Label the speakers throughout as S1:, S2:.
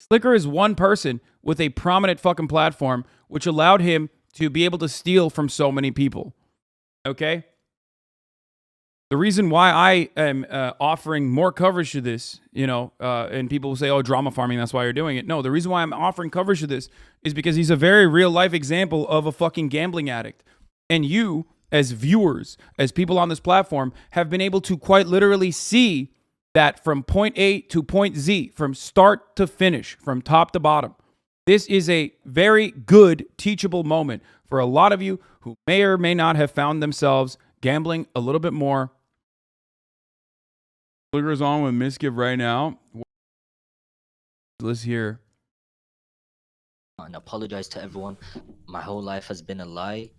S1: Slicker is one person with a prominent fucking platform, which allowed him to be able to steal from so many people. Okay? The reason why I am offering more coverage to this, and people will say, oh, drama farming, that's why you're doing it. No, the reason why I'm offering coverage to this is because he's a very real life example of a fucking gambling addict. And you, as viewers, as people on this platform, have been able to quite literally see that from point A to point Z, from start to finish, from top to bottom. This is a very good teachable moment for a lot of you who may or may not have found themselves gambling a little bit more. Slicker's on with Mizkif right now. Let's hear.
S2: And apologize to everyone. My whole life has been a lie.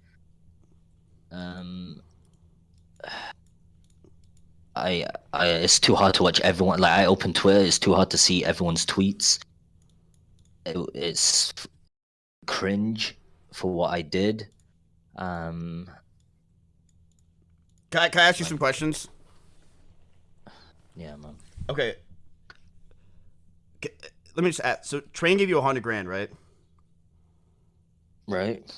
S2: It's too hard to watch everyone. Like, I open Twitter, it's too hard to see everyone's tweets. It's cringe for what I did.
S3: Can I ask you some questions?
S2: Yeah, man.
S3: Okay. Let me just ask. So, Train gave you $100,000, right?
S2: Right.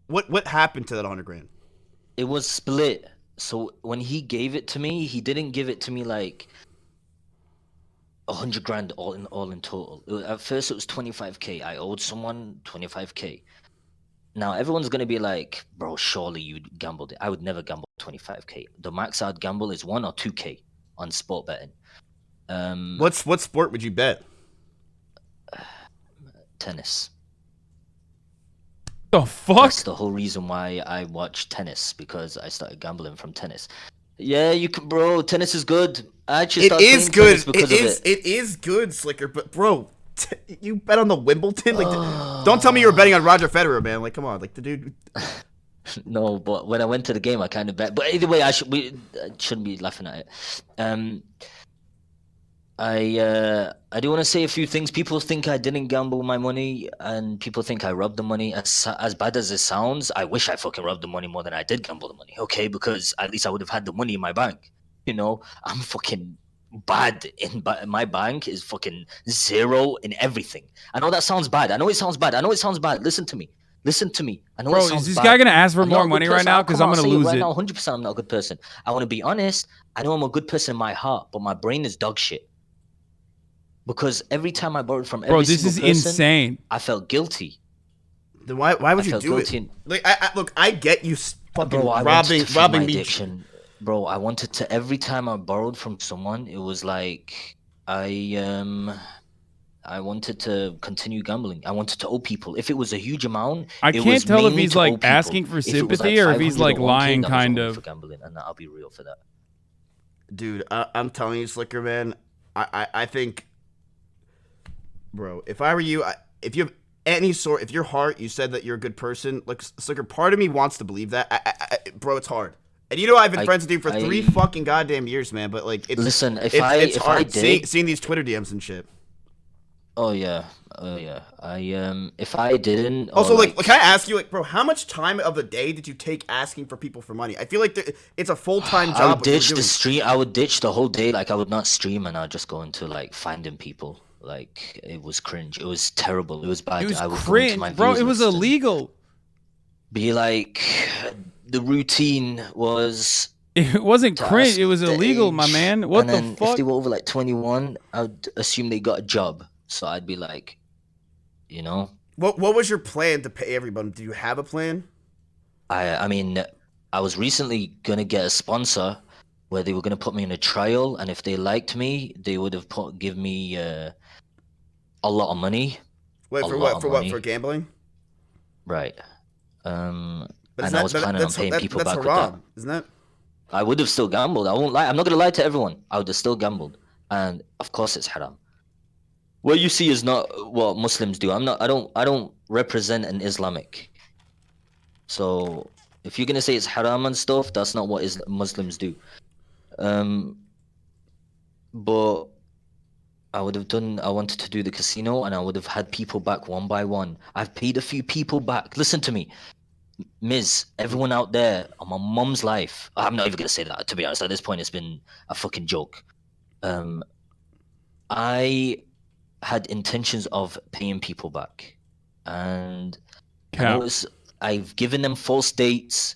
S3: What happened to that $100,000?
S2: It was split. So when he gave it to me, he didn't give it to me like $100,000 all in total. At first, it was 25K. I owed someone 25K. Now everyone's gonna be like, bro, surely you gambled it. I would never gamble 25K. The max I'd gamble is 1 or 2K on sport betting.
S3: What sport would you bet?
S2: Tennis.
S1: The fuck?
S2: That's the whole reason why I watch tennis, because I started gambling from tennis. Yeah, you can, bro. Tennis is good. I actually started playing tennis because of it.
S3: It is good, Slicker. But bro, you bet on the Wimbledon? Like, don't tell me you were betting on Roger Federer, man. Like, come on, like the dude.
S2: No, but when I went to the game, I kind of bet. But either way, I shouldn't be laughing at it. I do want to say a few things. People think I didn't gamble my money, and people think I robbed the money. As bad as it sounds, I wish I fucking robbed the money more than I did gamble the money. Okay, because at least I would have had the money in my bank. You know, I'm fucking bad in my bank is fucking zero in everything. I know that sounds bad. I know it sounds bad. Listen to me. I know it sounds bad.
S1: Bro, is this guy gonna ask for more money right now? Because I'm gonna lose it.
S2: Right now, 100%, I'm not a good person. I want to be honest. I know I'm a good person in my heart, but my brain is dog shit. Because every time I borrowed from every single person,
S1: insane.
S2: I felt guilty.
S3: Then why would you do it? Like, look, I get you fucking robbing me.
S2: Addiction. Bro, I wanted to. Every time I borrowed from someone, it was like I wanted to continue gambling. I wanted to owe people. If it was a huge amount,
S1: I can't tell if he's like asking for sympathy or if he's like lying, kind of.
S2: For gambling, and I'll be real for that.
S3: Dude, I'm telling you, Slicker, man. I think, bro, if I were you, if you have any sort, if your heart, you said that you're a good person, like, Slicker, part of me wants to believe that. Bro, it's hard. And you know I've been friends with you for 3 fucking goddamn years, man. But like, it's it's hard seeing these Twitter DMs and shit.
S2: Oh yeah. If I didn't.
S3: Also, like, can I ask you, like, bro, how much time of the day did you take asking for people for money? I feel like it's a full-time job.
S2: I would ditch the stream. I would ditch the whole day. Like, I would not stream, and I'd just go into like finding people. Like, it was cringe. It was terrible. It was bad.
S1: It was cringe, bro. It was illegal.
S2: Be like, the routine was.
S1: It wasn't cringe. It was illegal, my man. What the fuck?
S2: If they were over like 21, I would assume they got a job. So I'd be like, you know.
S3: What was your plan to pay everybody? Do you have a plan?
S2: I mean, I was recently gonna get a sponsor where they were gonna put me in a trial, and if they liked me, they would have give me a lot of money.
S3: Wait, for what? For what? For gambling?
S2: Right. And I was planning on paying people back with that.
S3: Isn't that?
S2: I would have still gambled. I won't lie. I'm not gonna lie to everyone. I would have still gambled, and of course it's haram. What you see is not what Muslims do. I don't represent an Islamic. So if you're gonna say it's haram and stuff, that's not what Muslims do. But I wanted to do the casino, and I would have had people back one by one. I've paid a few people back. Listen to me, Miz, everyone out there, on my mum's life. I'm not even gonna say that, to be honest. At this point, it's been a fucking joke. I had intentions of paying people back, and
S1: Cap.
S2: I've given them false dates,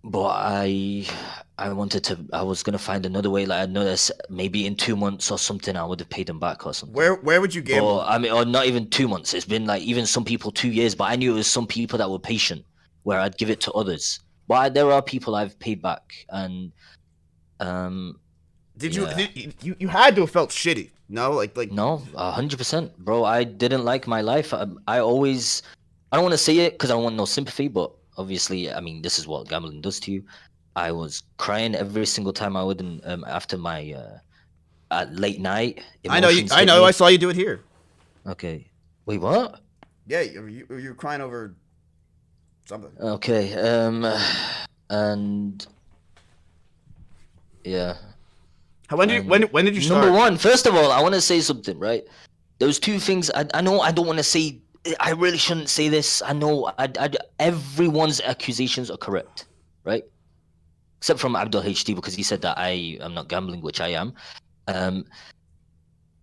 S2: but I was gonna find another way. Like I noticed maybe in 2 months or something, I would have paid them back or something.
S3: Where would you gamble?
S2: Or I mean, or not even 2 months. It's been like even some people 2 years, but I knew it was some people that were patient, where I'd give it to others. But there are people I've paid back, and
S3: Did
S2: yeah.
S3: you had to have felt shitty? No, like
S2: No, 100%, bro. I didn't like my life. I don't want to say it because I don't want no sympathy, but obviously, I mean, this is what gambling does to you. I was crying every single time I would, after my at late night.
S3: I know
S2: Emotions hit
S3: I
S2: me.
S3: saw you do it here.
S2: Okay. Wait, what?
S3: Yeah, you were crying over something.
S2: Okay. And yeah.
S3: When did you start?
S2: Number one, first of all, I want to say something, right? Those two things. I know I don't want to say. I really shouldn't say this. I know. Everyone's accusations are correct, right? Except from Abdul HD, because he said that I am not gambling, which I am. And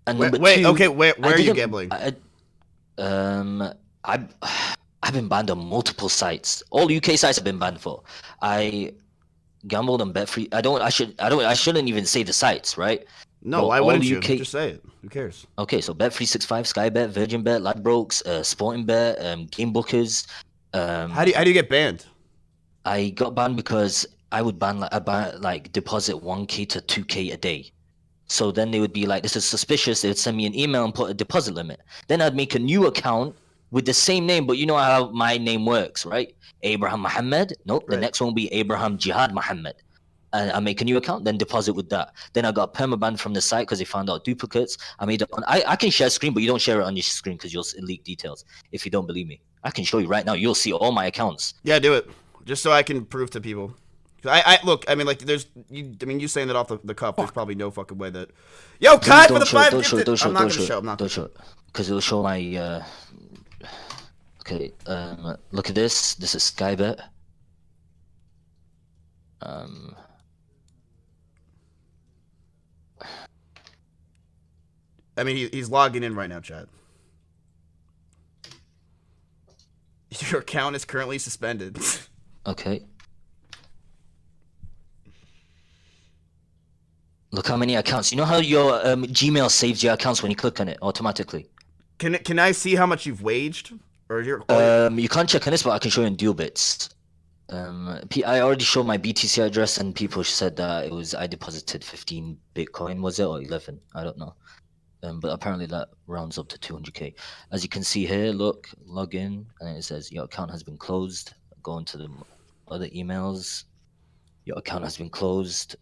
S2: number two,
S3: okay, where are you gambling?
S2: I've been banned on multiple sites. All UK sites I've been banned for. I gambled on Betfree. I shouldn't even say the sites, right?
S3: No,
S2: But
S3: why
S2: all
S3: wouldn't you?
S2: UK
S3: Just say it. Who cares?
S2: Okay, so Bet365, Skybet, Virgin Bet, Ladbrokes, Sporting Bet, Game Bookers.
S3: How do you get banned?
S2: I got banned because I would like deposit 1k to 2k a day. So then they would be like, this is suspicious. They would send me an email and put a deposit limit. Then I'd make a new account with the same name, but you know how my name works, right? Abraham Muhammad. Nope, the
S3: Right.
S2: next one will be Abraham Jihad Muhammad. And I make a new account, then deposit with that. Then I got permabanned from the site because they found out duplicates. I can share screen, but you don't share it on your screen because you'll leak details. If you don't believe me, I can show you right now. You'll see all my accounts.
S3: Yeah, do it. Just so I can prove to people. I look. I mean, like, you saying that off the cuff. There's probably no fucking way that. Yo, Kai for the five gifted. I'm not gonna show. I'm not gonna show.
S2: Because it'll show my. Okay. Look at this. This is Skybet.
S3: I mean, he's logging in right now, Chad. Your account is currently suspended.
S2: Okay. Look how many accounts. You know how your Gmail saves your accounts when you click on it automatically?
S3: Can I see how much you've waged? Or your
S2: You can't check on this, but I can show you in Dual Bits. I already showed my BTC address, and people said that I deposited 15 Bitcoin, was it, or 11? I don't know. But apparently that rounds up to 200k. As you can see here, look, log in, and it says your account has been closed. Go into the other emails. Your account has been closed.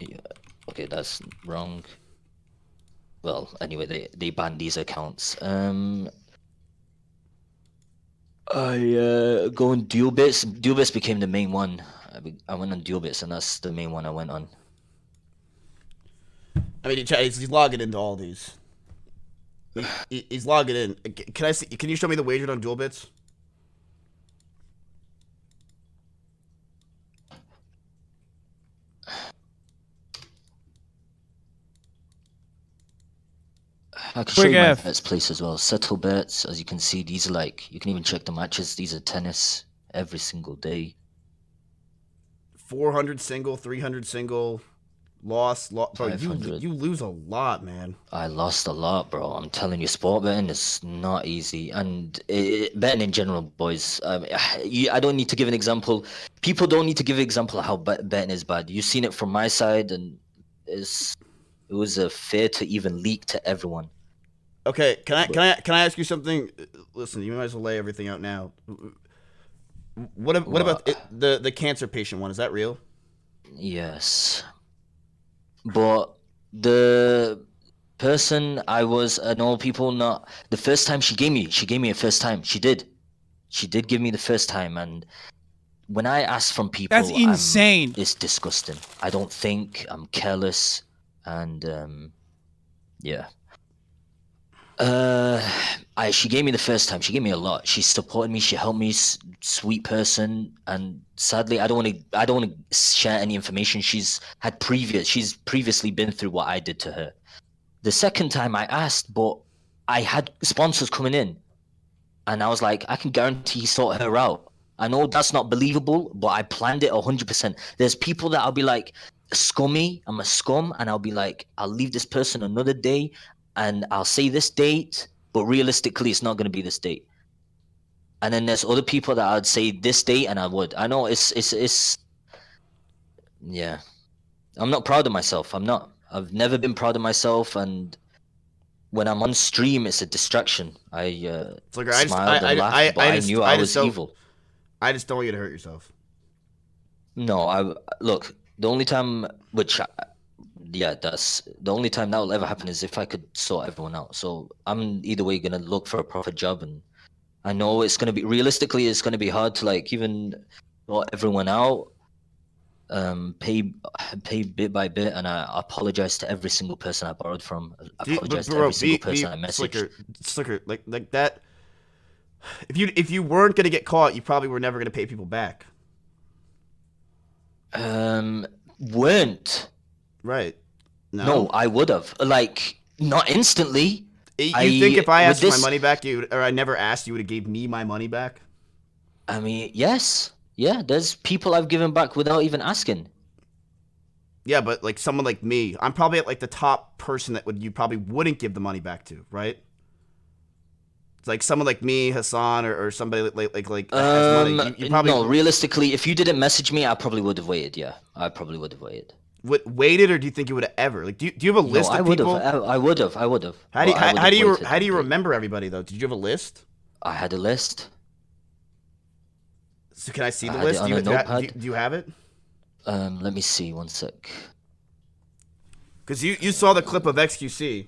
S2: Yeah, okay, that's wrong. Well, anyway, they banned these accounts. I go on Dual Bits. Dual Bits became the main one. I went on Dual Bits, and that's the main one I went on.
S3: I mean, he's logging into all these. He's logging in. Can I see? Can you show me the wager on Dual Bits?
S2: I can show
S1: Quick
S2: you my
S1: F.
S2: bets place as well. Settle bets, as you can see, these are like, you can even check the matches. These are tennis every single day.
S3: 400 single, 300 single, loss. Bro,
S2: 500.
S3: you lose a lot, man.
S2: I lost a lot, bro. I'm telling you, sport betting is not easy. And betting in general, boys, I don't need to give an example. People don't need to give an example of how betting is bad. You've seen it from my side, and it was fair to even leak to everyone.
S3: Okay, can I ask you something? Listen, you might as well lay everything out now. What about the cancer patient one? Is that real?
S2: Yes, but the person I know people not the first time she gave me a first time. She did give me the first time, and when I ask from people,
S1: That's insane.
S2: It's disgusting. I don't think, I'm careless, and yeah. She gave me the first time. She gave me a lot. She supported me. She helped me. Sweet person. And sadly, I don't want to share any information. She's previously been through what I did to her. The second time I asked, but I had sponsors coming in, and I was like, I can guarantee sort her out. I know that's not believable, but I planned it 100%. There's people that I'll be like, scummy. I'm a scum, and I'll be like, I'll leave this person another day. And I'll say this date, but realistically, it's not going to be this date. And then there's other people that I'd say this date, and I would. I know it's. Yeah, I'm not proud of myself. I'm not. I've never been proud of myself, and when I'm on stream, it's a distraction. I smiled and laughed, but I knew I was evil.
S3: I just don't want you to hurt yourself.
S2: No, look. The only time that's the only time that will ever happen is if I could sort everyone out. So I'm either way gonna look for a proper job, and I know it's gonna be realistically it's gonna be hard to like even sort everyone out, pay bit by bit, and I apologize to every single person I borrowed from. I apologize to every single person I messaged.
S3: Slicker, like that. If you weren't gonna get caught, you probably were never gonna pay people back.
S2: Weren't.
S3: Right.
S2: No, I would have. Like, not instantly.
S3: You think if I asked for my money back, or I never asked, you would have gave me my money back?
S2: I mean, yes. Yeah, there's people I've given back without even asking.
S3: Yeah, but like someone like me, I'm probably at like the top person that you probably wouldn't give the money back to, right? It's like someone like me, Hasan, or somebody like that has money. You probably
S2: no. Realistically, if you didn't message me, I probably would have waited. Yeah, I probably would have waited.
S3: Waited, or do you think you would have ever? Like, do you have a list of people?
S2: I would have.
S3: How do you remember everybody though? Did you have a list?
S2: I had a list.
S3: So can I see the list? Do you have it?
S2: Let me see. One sec.
S3: Because you saw the clip of XQC,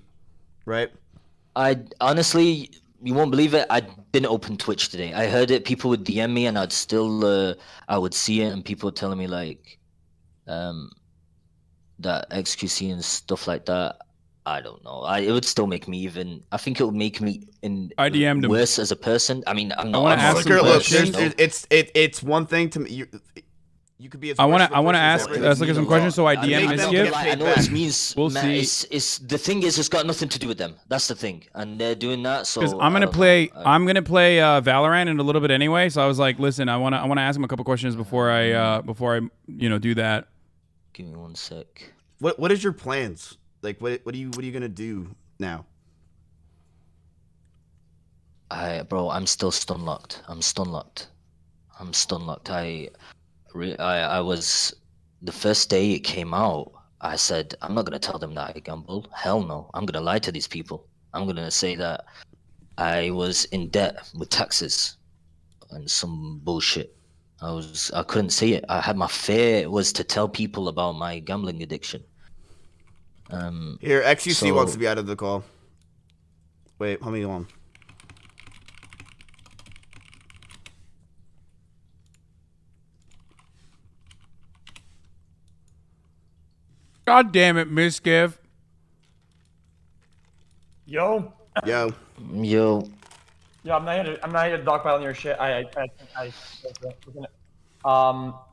S3: right?
S2: I honestly, you won't believe it. I didn't open Twitch today. I heard it. People would DM me, and I would see it, and people were telling me like, that XQC and stuff like that. I don't know. It would still make me even. I think it would make me worse as a person. I mean, I'm not.
S1: I want to ask
S3: look, it's one thing to me. You could be. As
S1: I want to ask some questions. So I DM Mizkif.
S2: I know it means.
S1: We'll see.
S2: It's the thing is, it's got nothing to do with them. That's the thing, and they're doing that. So
S1: I'm gonna play Valorant in a little bit anyway. So I was like, listen, I want to ask him a couple questions before I do that.
S2: Give me one sec.
S3: What is your plans? Like, what are you gonna do now?
S2: I'm still stun locked. I'm stun locked. I was the first day it came out. I said I'm not gonna tell them that I gambled. Hell no. I'm gonna lie to these people. I'm gonna say that I was in debt with taxes and some bullshit. I couldn't say it. I had my fear was to tell people about my gambling addiction.
S3: Here, XUC wants to be out of the call. Wait, let me go on.
S1: God damn it, Mizkif.
S4: Yo.
S2: Yo.
S4: Yo, I'm not here to dogpile on your shit. The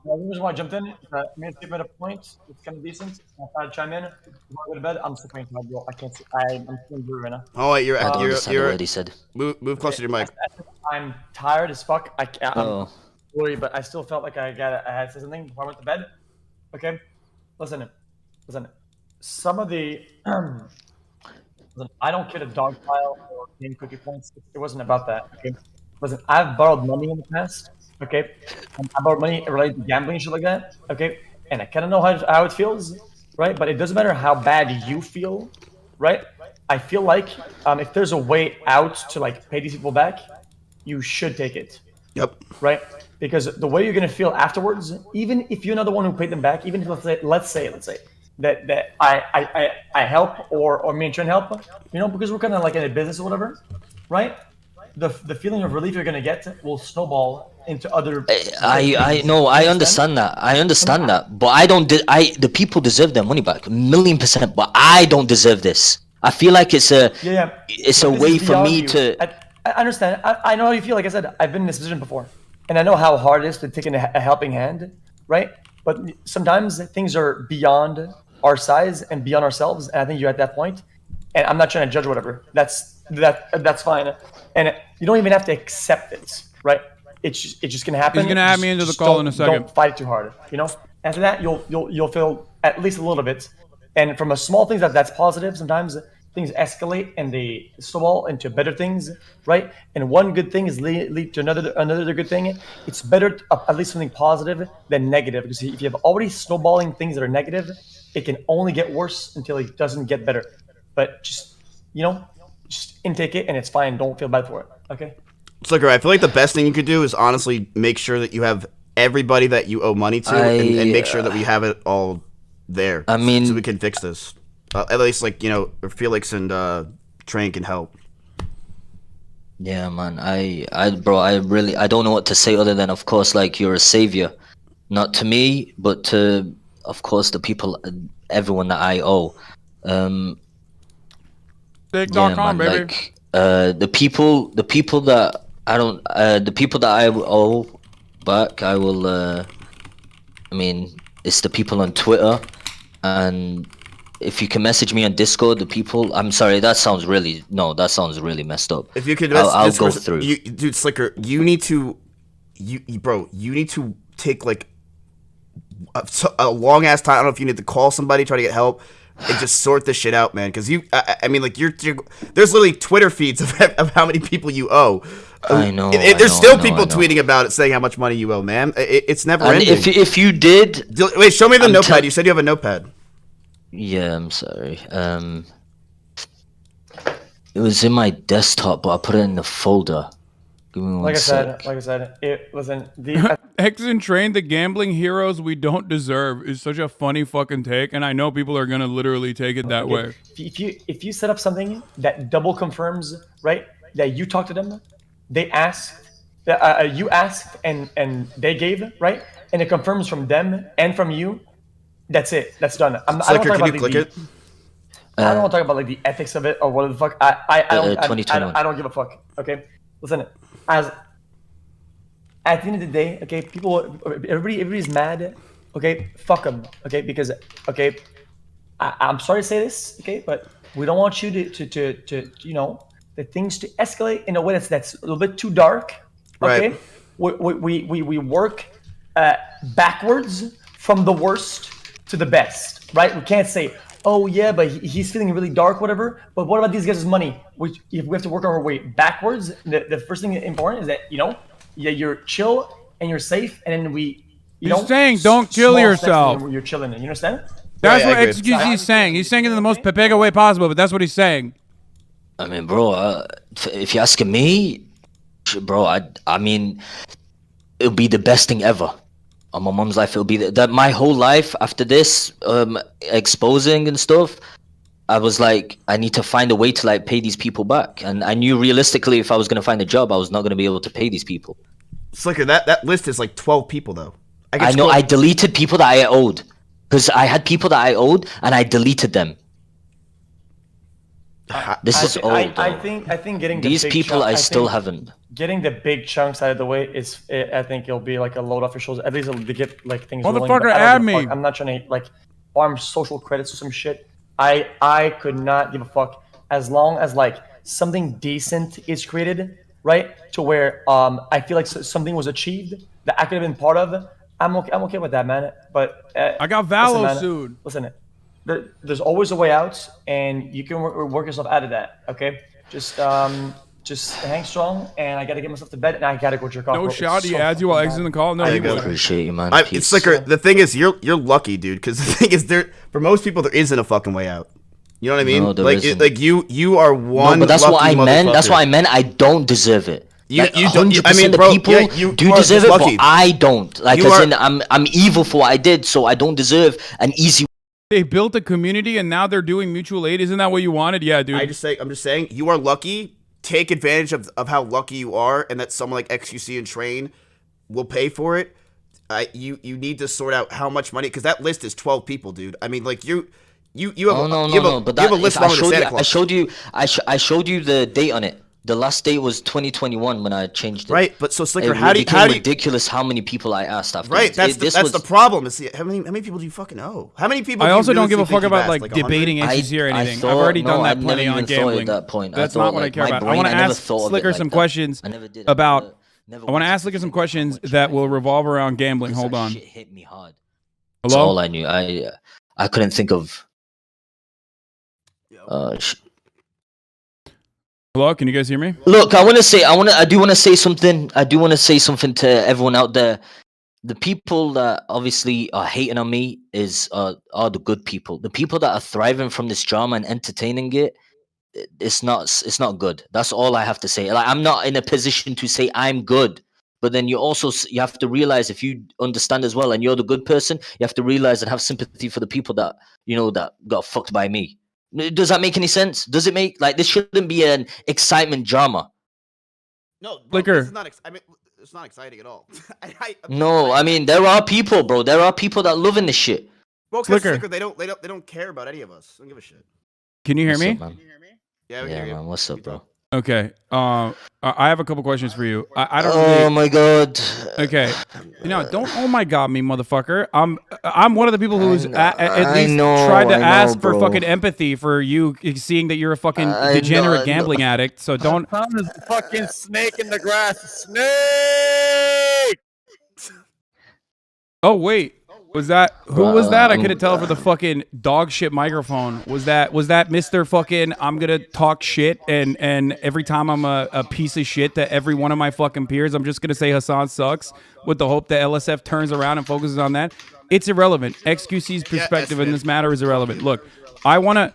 S4: reason why I jumped in is that Mizkif made a point. It's kind of decent. I thought I'd chime in. Before I go to bed, I'm sick of my bro. I can't see. I'm feeling blue right now.
S3: Oh wait, you're
S2: what he said.
S3: Move closer to your mic.
S4: I'm tired as fuck. I'm worried, but I still felt like I had to say something before I went to bed. Okay, listen. Some of the I don't care to dogpile or gain cookie points. It wasn't about that. Okay, listen. I've borrowed money in the past. Okay, I borrowed money related to gambling and shit like that. Okay, and I kind of know how it feels, right? But it doesn't matter how bad you feel, right? I feel like if there's a way out to like pay these people back, you should take it.
S3: Yep.
S4: Right? Because the way you're gonna feel afterwards, even if you're not the one who paid them back, even if let's say that I help or me and Trent help, because we're kind of like in a business or whatever, right? The feeling of relief you're gonna get will snowball into other.
S2: I know. I understand that. But the people deserve their money back, 1,000,000%. But I don't deserve this. I feel like it's a
S4: Yeah.
S2: it's
S4: But
S2: a
S4: this
S2: way
S4: is
S2: for
S4: beyond
S2: me
S4: you.
S2: to.
S4: I understand. I know how you feel. Like I said, I've been in this position before, and I know how hard it is to take in a helping hand, right? But sometimes things are beyond our size and beyond ourselves, and I think you're at that point. And I'm not trying to judge whatever. That's fine, and you don't even have to accept it, right? It's just gonna happen.
S1: He's gonna add me into the
S4: Just
S1: call in a second.
S4: Don't fight too hard. After that, you'll feel at least a little bit. And from a small thing that's positive, sometimes things escalate and they snowball into better things, right? And one good thing is lead to another good thing. It's better at least something positive than negative, because if you have already snowballing things that are negative, it can only get worse until it doesn't get better. But just just intake it and it's fine. Don't feel bad for it. Okay.
S3: Slicker, I feel like the best thing you could do is honestly make sure that you have everybody that you owe money to, and make sure that we have it all there.
S2: I mean,
S3: so we can fix this. At least, like, Felix and Train can help.
S2: Yeah, man. Bro, I don't know what to say other than, of course, like, you're a savior, not to me, but to, of course, the people, everyone that I owe.
S1: Dick.com, baby.
S2: Like, the people that I don't, the people that I owe back, I will. I mean, it's the people on Twitter, and if you can message me on Discord, the people. I'm sorry, that sounds really messed up.
S3: If you could,
S2: I'll go through.
S3: Dude, Slicker, you need to take like a long ass time. I don't know if you need to call somebody, try to get help, and just sort this shit out, man. Because I mean, like, there's literally Twitter feeds of how many people you owe.
S2: I know.
S3: There's still people tweeting about it, saying how much money you owe, man. It's never ending.
S2: If you did,
S3: wait, show me the notepad. You said you have a notepad.
S2: Yeah, I'm sorry. It was in my desktop, but I put it in the folder. Give me one
S4: Like
S2: sec.
S4: I said, it wasn't the.
S1: X and Train, the gambling heroes we don't deserve, is such a funny fucking take, and I know people are gonna literally take it that way.
S4: If you set up something that double confirms, right, that you talked to them, they asked, you asked, and they gave, right, and it confirms from them and from you. That's it. That's done.
S3: Slicker, can you click it?
S4: I don't want to talk about like the ethics of it or what the fuck. I don't give a fuck. Okay, listen. As at the end of the day, okay, everybody's mad. Okay, fuck them. Okay, because I'm sorry to say this. Okay, but we don't want you to the things to escalate in a way that's a little bit too dark. Okay,
S3: right.
S4: We work backwards from the worst to the best, right? We can't say, oh yeah, but he's feeling really dark, whatever. But what about these guys' money? If we have to work our way backwards, the first thing important is that you're chill and you're safe, and then
S1: He's saying don't kill yourself.
S4: You're chilling. You understand?
S1: That's what XQC is saying. He's saying it in the most Pepega way possible, but that's what he's saying.
S2: I mean, bro, if you're asking me, bro, I mean, it'll be the best thing ever. On my mom's life, it'll be that my whole life after this, exposing and stuff, I was like, I need to find a way to like pay these people back. And I knew realistically, if I was gonna find a job, I was not gonna be able to pay these people.
S3: Slicker, that list is like 12 people though.
S2: I know. I deleted people that I owed, because I had people that I owed and I deleted them. This is old.
S4: I think getting
S2: these people I still haven't.
S4: Getting the big chunks out of the way is, I think it'll be like a load off your shoulders. At least it'll get like things rolling.
S1: Motherfucker, add me.
S4: I'm not trying to like farm social credits or some shit. I could not give a fuck as long as like something decent is created, right? To where I feel like something was achieved that I could have been part of. I'm okay with that, man. But
S1: I got Valo sued.
S4: Listen, there's always a way out, and you can work yourself out of that. Okay, just hang strong, and I gotta get myself to bed, and I gotta go jerk off.
S1: No shout. He adds you while exiting the call. No,
S2: I appreciate you, man.
S3: It's Slicker. The thing is, you're lucky, dude. Because the thing is, for most people, there isn't a fucking way out. You know what I mean?
S2: No,
S3: like you are one.
S2: No, but that's what I meant.
S3: That's
S2: what I meant. I don't deserve it.
S3: You
S2: like,
S3: don't. I mean, bro,
S2: people
S3: you
S2: do deserve it, but I don't. Like, I'm evil for what I did, so I don't deserve an easy.
S1: They built a community and now they're doing mutual aid. Isn't that what you wanted? Yeah, dude.
S3: I'm just saying, you are lucky. Take advantage of how lucky you are, and that someone like XQC and Train will pay for it. You need to sort out how much money, because that list is 12 people, dude. I mean, like, You have
S2: Oh no,
S3: you have
S2: no,
S3: a,
S2: no! But
S3: you have
S2: that
S3: a list
S2: if I
S3: longer than
S2: showed
S3: Santa
S2: you,
S3: Claus.
S2: I showed you the date on it. The last date was 2021 when I changed it.
S3: Right, but so Slicker,
S2: It
S3: how do
S2: became
S3: you
S2: ridiculous how many people I asked after.
S3: right? That's
S2: this
S3: the
S2: was,
S3: problem. Is how many people do you fucking owe? How many people?
S1: I
S3: do you
S1: also don't give a
S3: realistically
S1: fuck
S3: think
S1: about
S3: you've
S1: like
S3: asked? 100?
S1: debating issues here or
S2: I
S1: anything. I've
S2: thought,
S1: already done
S2: no,
S1: that
S2: I
S1: plenty
S2: never
S1: on
S2: even thought
S1: gambling.
S2: at that point.
S1: That's
S2: I
S1: not
S2: thought,
S1: what I
S2: like,
S1: care
S2: my
S1: about. I
S2: brain,
S1: want to
S2: I never
S1: ask
S2: thought of it
S1: Slicker
S2: like
S1: some
S2: that.
S1: questions
S2: I never did.
S1: about.
S2: Never
S1: I want to
S2: went
S1: ask Slicker some
S2: think about how
S1: questions
S2: much
S1: that
S2: I
S1: will
S2: owed,
S1: revolve around gambling.
S2: because
S1: Hold
S2: that
S1: on.
S2: shit hit me hard. That's
S1: Hello.
S2: all I knew. I couldn't think of.
S1: Hello. Can you guys hear me?
S2: Look, I do want to say something. I do want to say something to everyone out there. The people that obviously are hating on me are the good people. The people that are thriving from this drama and entertaining it, it's not good. That's all I have to say. Like, I'm not in a position to say I'm good. But then you have to realize, if you understand as well and you're the good person, you have to realize and have sympathy for the people that that got fucked by me. Does that make any sense? Does it make, like, this shouldn't be an excitement drama?
S3: No, bro,
S1: Flicker.
S3: this is not. I mean, it's not exciting at all.
S2: No, I mean, there are people, bro. There are people that love in this shit.
S3: Well,
S1: Slicker.
S3: Slicker, they don't care about any of us. They don't give a shit.
S1: Can you hear
S2: What's
S1: me?
S2: up, man?
S3: Yeah, we
S2: Yeah,
S3: hear you.
S2: man. What's up,
S3: You
S2: bro?
S3: talk.
S1: Okay. I have a couple questions for you. I don't
S2: Oh
S1: really.
S2: my god.
S1: Okay. Don't oh my god me, motherfucker. I'm one of the people who's at least tried to ask for
S2: bro.
S1: fucking empathy for you seeing that you're a fucking
S2: I
S1: degenerate
S2: know.
S1: gambling addict. So don't.
S5: Hasan is the fucking snake in the grass. Snake!
S1: Oh wait. Was that who was that? I couldn't tell for the
S2: I'm-
S1: fucking dog shit microphone. Was that Mr. fucking I'm gonna talk shit and every time I'm a piece of shit to every one of my fucking peers, I'm just gonna say Hasan sucks with the hope that LSF turns around and focuses on that. It's irrelevant. XQC's perspective in this matter is irrelevant. Look, I want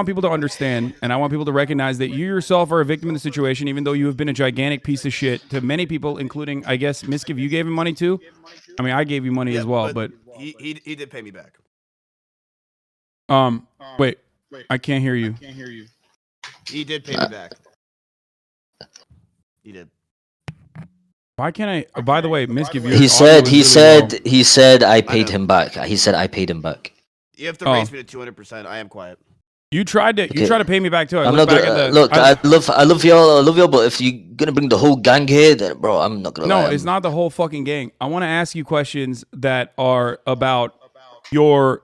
S1: people to understand, and I want people to recognize that you yourself are a victim in the situation, even though you have been a gigantic piece of shit to many people, including, I guess, Mizkif, you gave him money too? I mean, I gave you money as well, but
S3: he did pay me back.
S1: wait, I can't hear you.
S3: He did pay me back. He did.
S1: Why can't I? By the way, Mizkif,
S2: He said I paid him back. He said I paid him back.
S3: You have to raise me to 200%. I am quiet.
S1: You tried to pay me back too.
S2: I'm not gonna look. I love y'all, but if you're gonna bring the whole gang here, then bro, I'm not gonna.
S1: No, it's not the whole fucking gang. I want to ask you questions that are about your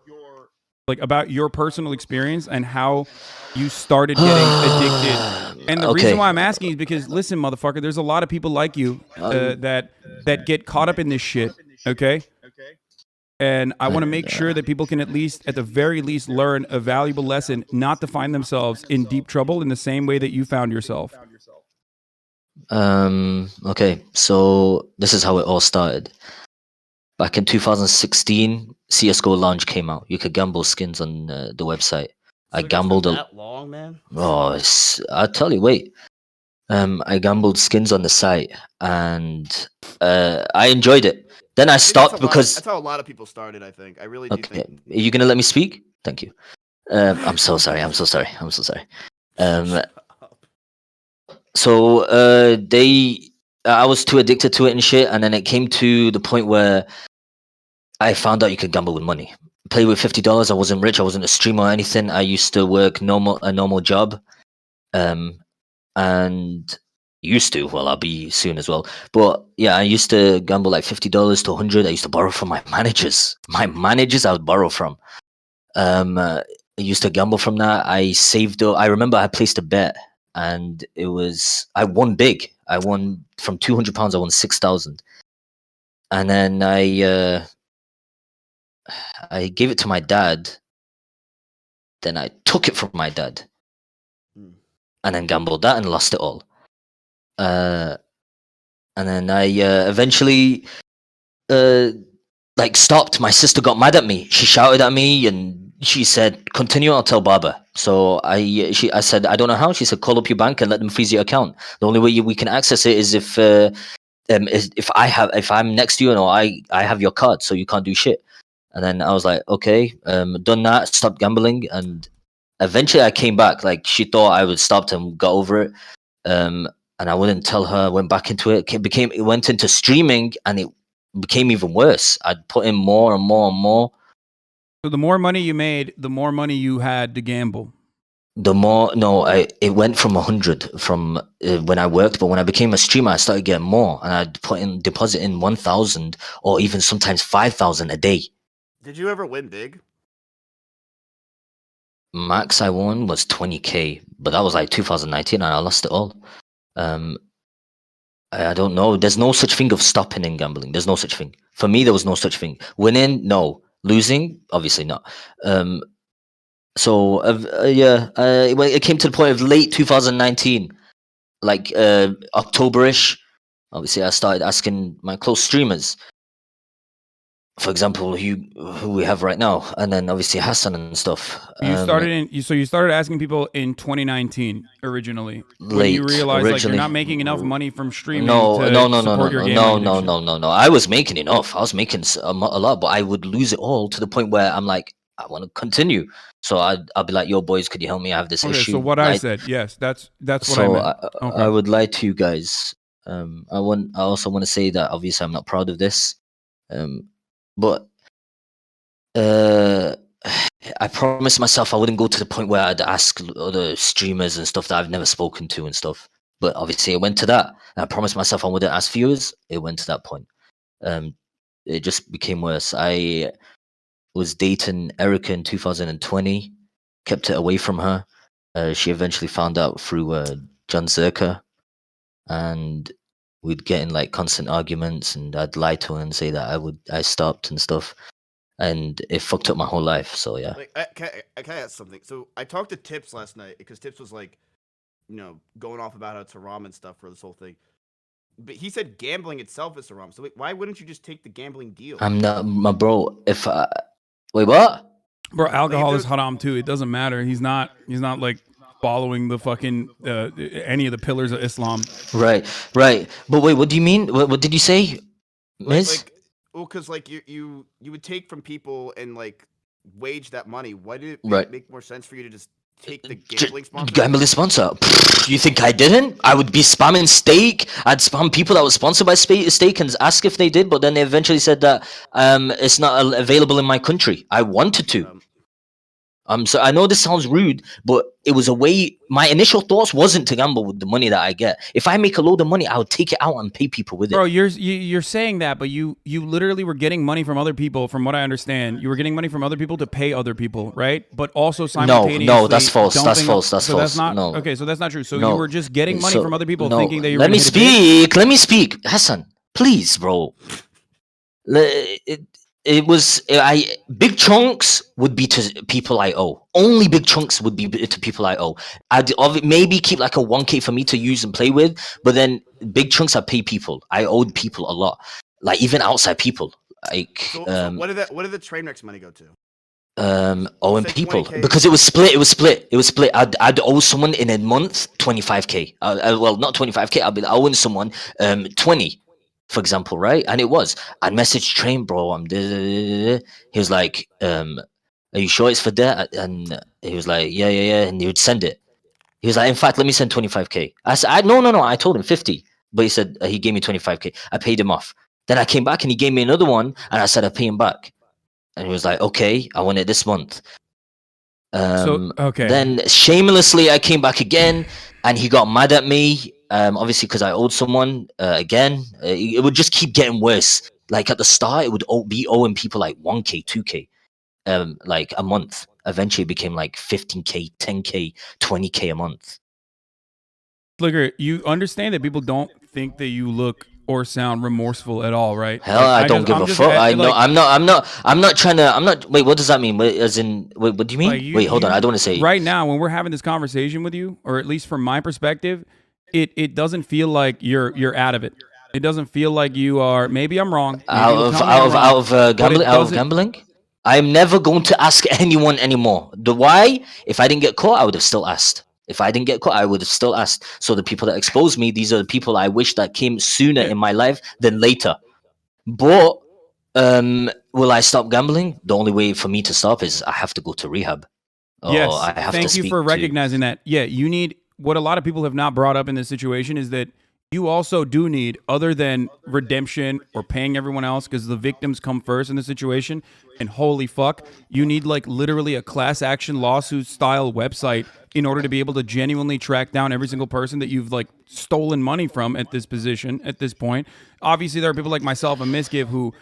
S1: personal experience and how you started getting addicted. And the reason why I'm asking is because, listen, motherfucker, there's a lot of people like you that get caught up in this shit. Okay. And I want to make sure that people can at the very least, learn a valuable lesson, not to find themselves in deep trouble in the same way that you found yourself.
S2: Okay, so this is how it all started. Back in 2016, CS:GO Lounge came out. You could gamble skins on the website. I gambled
S3: that long, man.
S2: Oh, I'll tell you. Wait. I gambled skins on the site, and I enjoyed it. Then I stopped because
S3: that's how a lot of people started. I think. I really do
S2: okay.
S3: think.
S2: Are you gonna let me speak? Thank you. I'm so sorry. I'm so sorry. So I was too addicted to it and shit, and then it came to the point where I found out you could gamble with money. Play with $50. I wasn't rich. I wasn't a streamer or anything. I used to work a normal job, and used to. Well, I'll be soon as well. But yeah, I used to gamble like $50 to $100. I used to borrow from my managers. I would borrow from. I used to gamble from that. I saved up. I remember I placed a bet, and I won big. I won from £200. I won 6,000, and then I gave it to my dad. Then I took it from my dad, and then gambled that and lost it all. And then I eventually stopped. My sister got mad at me. She shouted at me and she said, "Continue, I'll tell Baba." So I said, "I don't know how." She said, "Call up your bank and let them freeze your account. The only way we can access it is if I'm next to you and I have your card, so you can't do shit." And then I was like, "Okay, done that. Stopped gambling." And eventually I came back. Like, she thought I would stop and got over it. And I wouldn't tell her. I went back into it. It went into streaming, and it became even worse. I'd put in more and more and more.
S1: So the more money you made, the more money you had to gamble.
S2: The more, no, it went from 100 from when I worked, but when I became a streamer, I started getting more, and I'd deposit in 1,000 or even sometimes 5,000 a day.
S3: Did you ever win big?
S2: Max I won was 20K, but that was like 2019, and I lost it all. I don't know. There's no such thing of stopping in gambling. There's no such thing. For me, there was no such thing. Winning, no. Losing, obviously not. So when it came to the point of late 2019, like Octoberish, obviously I started asking my close streamers, for example, who we have right now, and then obviously Hasan and stuff.
S1: You started asking people in 2019 originally, when you realized like you're not making enough money from streaming to support your gambling addiction.
S2: No. I was making enough. I was making a lot, but I would lose it all to the point where I'm like, I want to continue. So I'll be like, yo, boys, could you help me? I have this issue.
S1: So what I said, yes, that's what I meant. Okay.
S2: I would lie to you guys. I also want to say that obviously I'm not proud of this. But I promised myself I wouldn't go to the point where I'd ask other streamers and stuff that I've never spoken to and stuff. But obviously it went to that. And I promised myself I wouldn't ask viewers. It went to that point. It just became worse. I was dating Erica in 2020, kept it away from her. She eventually found out through John Zerka, and we'd get in like constant arguments, and I'd lie to her and say that I stopped and stuff, and it fucked up my whole life. So yeah.
S3: Like, I can ask something. So I talked to Tips last night because Tips was like, going off about how it's haram and stuff for this whole thing. But he said gambling itself is haram. So why wouldn't you just take the gambling deal?
S2: I'm not, my bro. Wait, what?
S1: Bro, alcohol is haram too. It doesn't matter. He's not like following the fucking any of the pillars of Islam.
S2: Right. But wait, what do you mean? What did you say, Miz?
S3: Because like you would take from people and like wage that money. Why did it make more sense for you to just take the gambling sponsor?
S2: Gambling sponsor? You think I didn't? I would be spamming Stake. I'd spam people that were sponsored by Stake and ask if they did, but then they eventually said that it's not available in my country. I wanted to. So I know this sounds rude, but it was a way. My initial thoughts wasn't to gamble with the money that I get. If I make a load of money, I would take it out and pay people with it.
S1: Bro, you're saying that, but you literally were getting money from other people. From what I understand, you were getting money from other people to pay other people, right? But also simultaneously,
S2: no, that's false. That's false. That's false.
S1: That's not
S2: no.
S1: Okay, so that's not true. So you were just getting money from other people, thinking that you were.
S2: Let me speak. Let me speak, Hasan. Please, bro. It was big chunks would be to people I owe. Only big chunks would be to people I owe. I'd maybe keep like a 1K for me to use and play with, but then big chunks I pay people. I owed people a lot, like even outside people. Like
S3: so what did the train wrecks money go to?
S2: Owing people 20K? Because it was split. I'd owe someone in a month 25K. Well, not 25K. I'd be owing someone 20. For example, right? And it was. I'd message Train, bro. He was like, are you sure it's for that? And he was like, yeah. And he would send it. He was like, in fact, let me send 25K. I said, no. I told him 50. But he said, he gave me 25K. I paid him off. Then I came back and he gave me another one. And I said, I pay him back. And he was like, okay, I want it this month. Then shamelessly, I came back again. And he got mad at me. Obviously, because I owed someone again. It would just keep getting worse. Like at the start, it would be owing people like 1K, 2K, like a month. Eventually, it became like 15K, 10K, 20K a month.
S1: Flicker, you understand that people don't think that you look or sound remorseful at all, right?
S2: Hell, I don't give a fuck. I know. I'm not trying to. Wait, what does that mean? As in, what do you mean? Wait, hold on. I don't want to say.
S1: Right now, when we're having this conversation with you, or at least from my perspective, it doesn't feel like you're out of it. It doesn't feel like you are. Maybe I'm wrong.
S2: Out of gambling. I'm never going to ask anyone anymore. Why? If I didn't get caught, I would have still asked. If I didn't get caught, I would have still asked. So the people that exposed me, these are the people I wish that came sooner in my life than later. But will I stop gambling? The only way for me to stop is I have to go to rehab.
S1: Yes.
S2: I have
S1: Thank you for recognizing that. Yeah, you need. What a lot of people have not brought up in this situation is that you also do need, other than redemption or paying everyone else, because the victims come first in the situation, and holy fuck, you need like literally a class action lawsuit style website in order to be able to genuinely track down every single person that you've like stolen money from at this position, at this point. Obviously, there are people like myself and Mizkif who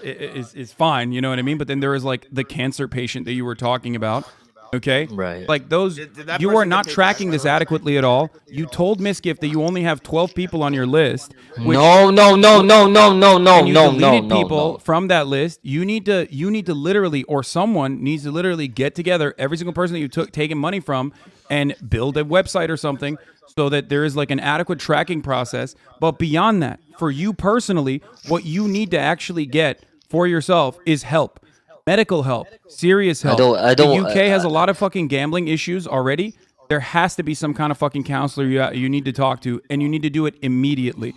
S1: is fine, you know what I mean? But then there is like the cancer patient that you were talking about. Okay,
S2: Right.
S1: like those,
S3: Did that
S1: you are
S3: person get
S1: not
S3: paid
S1: tracking
S3: back,
S1: this
S3: though?
S1: adequately at all. You told Mizkif that you only have 12 people on your list, which
S2: No,
S1: and you
S2: no,
S1: deleted
S2: no,
S1: people
S2: no.
S1: from that list. You need to literally, or someone needs to literally get together every single person that you took taken money from and build a website or something so that there is like an adequate tracking process. But beyond that, for you personally, what you need to actually get for yourself is help. Medical help, serious help.
S2: I
S1: The
S2: don't.
S1: UK has a lot of fucking gambling issues already. There has to be some kind of fucking counselor you need to talk to, and you need to do it immediately.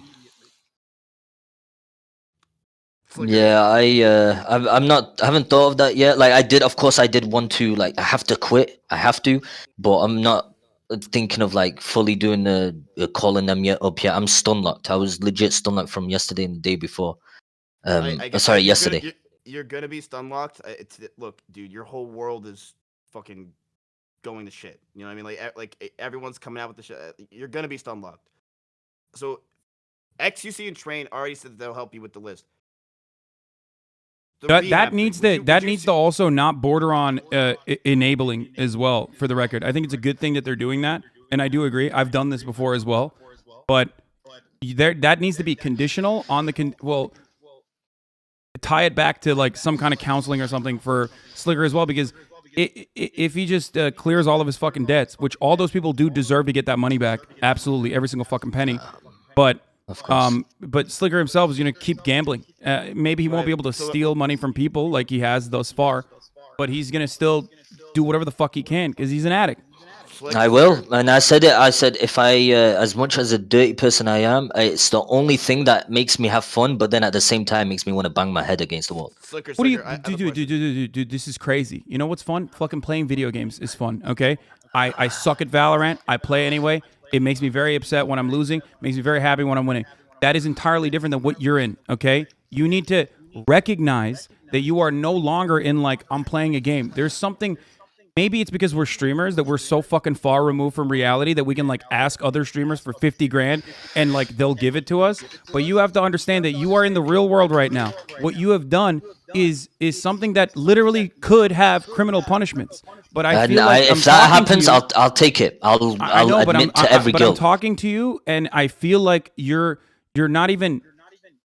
S2: Yeah, I'm not. I haven't thought of that yet. Like I did, of course, I did want to. Like I have to quit. I have to, but I'm not thinking of like fully doing the calling them yet up yet. I'm stun locked. I was legit stun locked from yesterday and the day before. Sorry, yesterday.
S3: You're gonna be stun locked. Look, dude, your whole world is fucking going to shit. You know what I mean? Like everyone's coming out with the shit. You're gonna be stun locked. So, XUC and Train already said that they'll help you with the list. The
S1: That
S3: rehab
S1: needs
S3: thing,
S1: to also not border on enabling as well. For the record, I think it's a good thing that they're doing that, and I do agree. I've done this before as well, but that needs to be conditional on the tie it back to like some kind of counseling or something for Slicker as well, because if he just clears all of his fucking debts, which all those people do deserve to get that money back, absolutely, every single fucking penny, but Slicker himself is going to keep gambling. Maybe he won't be able to steal money from people like he has thus far, but he's going to still do whatever the fuck he can because he's an addict.
S2: I will, and I said it. I said if I, as much as a dirty person I am, it's the only thing that makes me have fun. But then at the same time, makes me want to bang my head against the wall.
S3: Slicker,
S1: What do you,
S3: I have a question.
S1: dude? This is crazy. You know what's fun? Fucking playing video games is fun. Okay, I suck at Valorant. I play anyway. It makes me very upset when I'm losing. Makes me very happy when I'm winning. That is entirely different than what you're in. Okay, you need to recognize that you are no longer in like I'm playing a game. There's something. Maybe it's because we're streamers that we're so fucking far removed from reality that we can like ask other streamers for 50 grand and like they'll give it to us. But you have to understand that you are in the real world right now. What you have done is something that literally could have criminal punishments. But I feel like
S2: if that happens, I'll take it. I'll admit to every guilt.
S1: I'm talking to you, and I feel like you're not even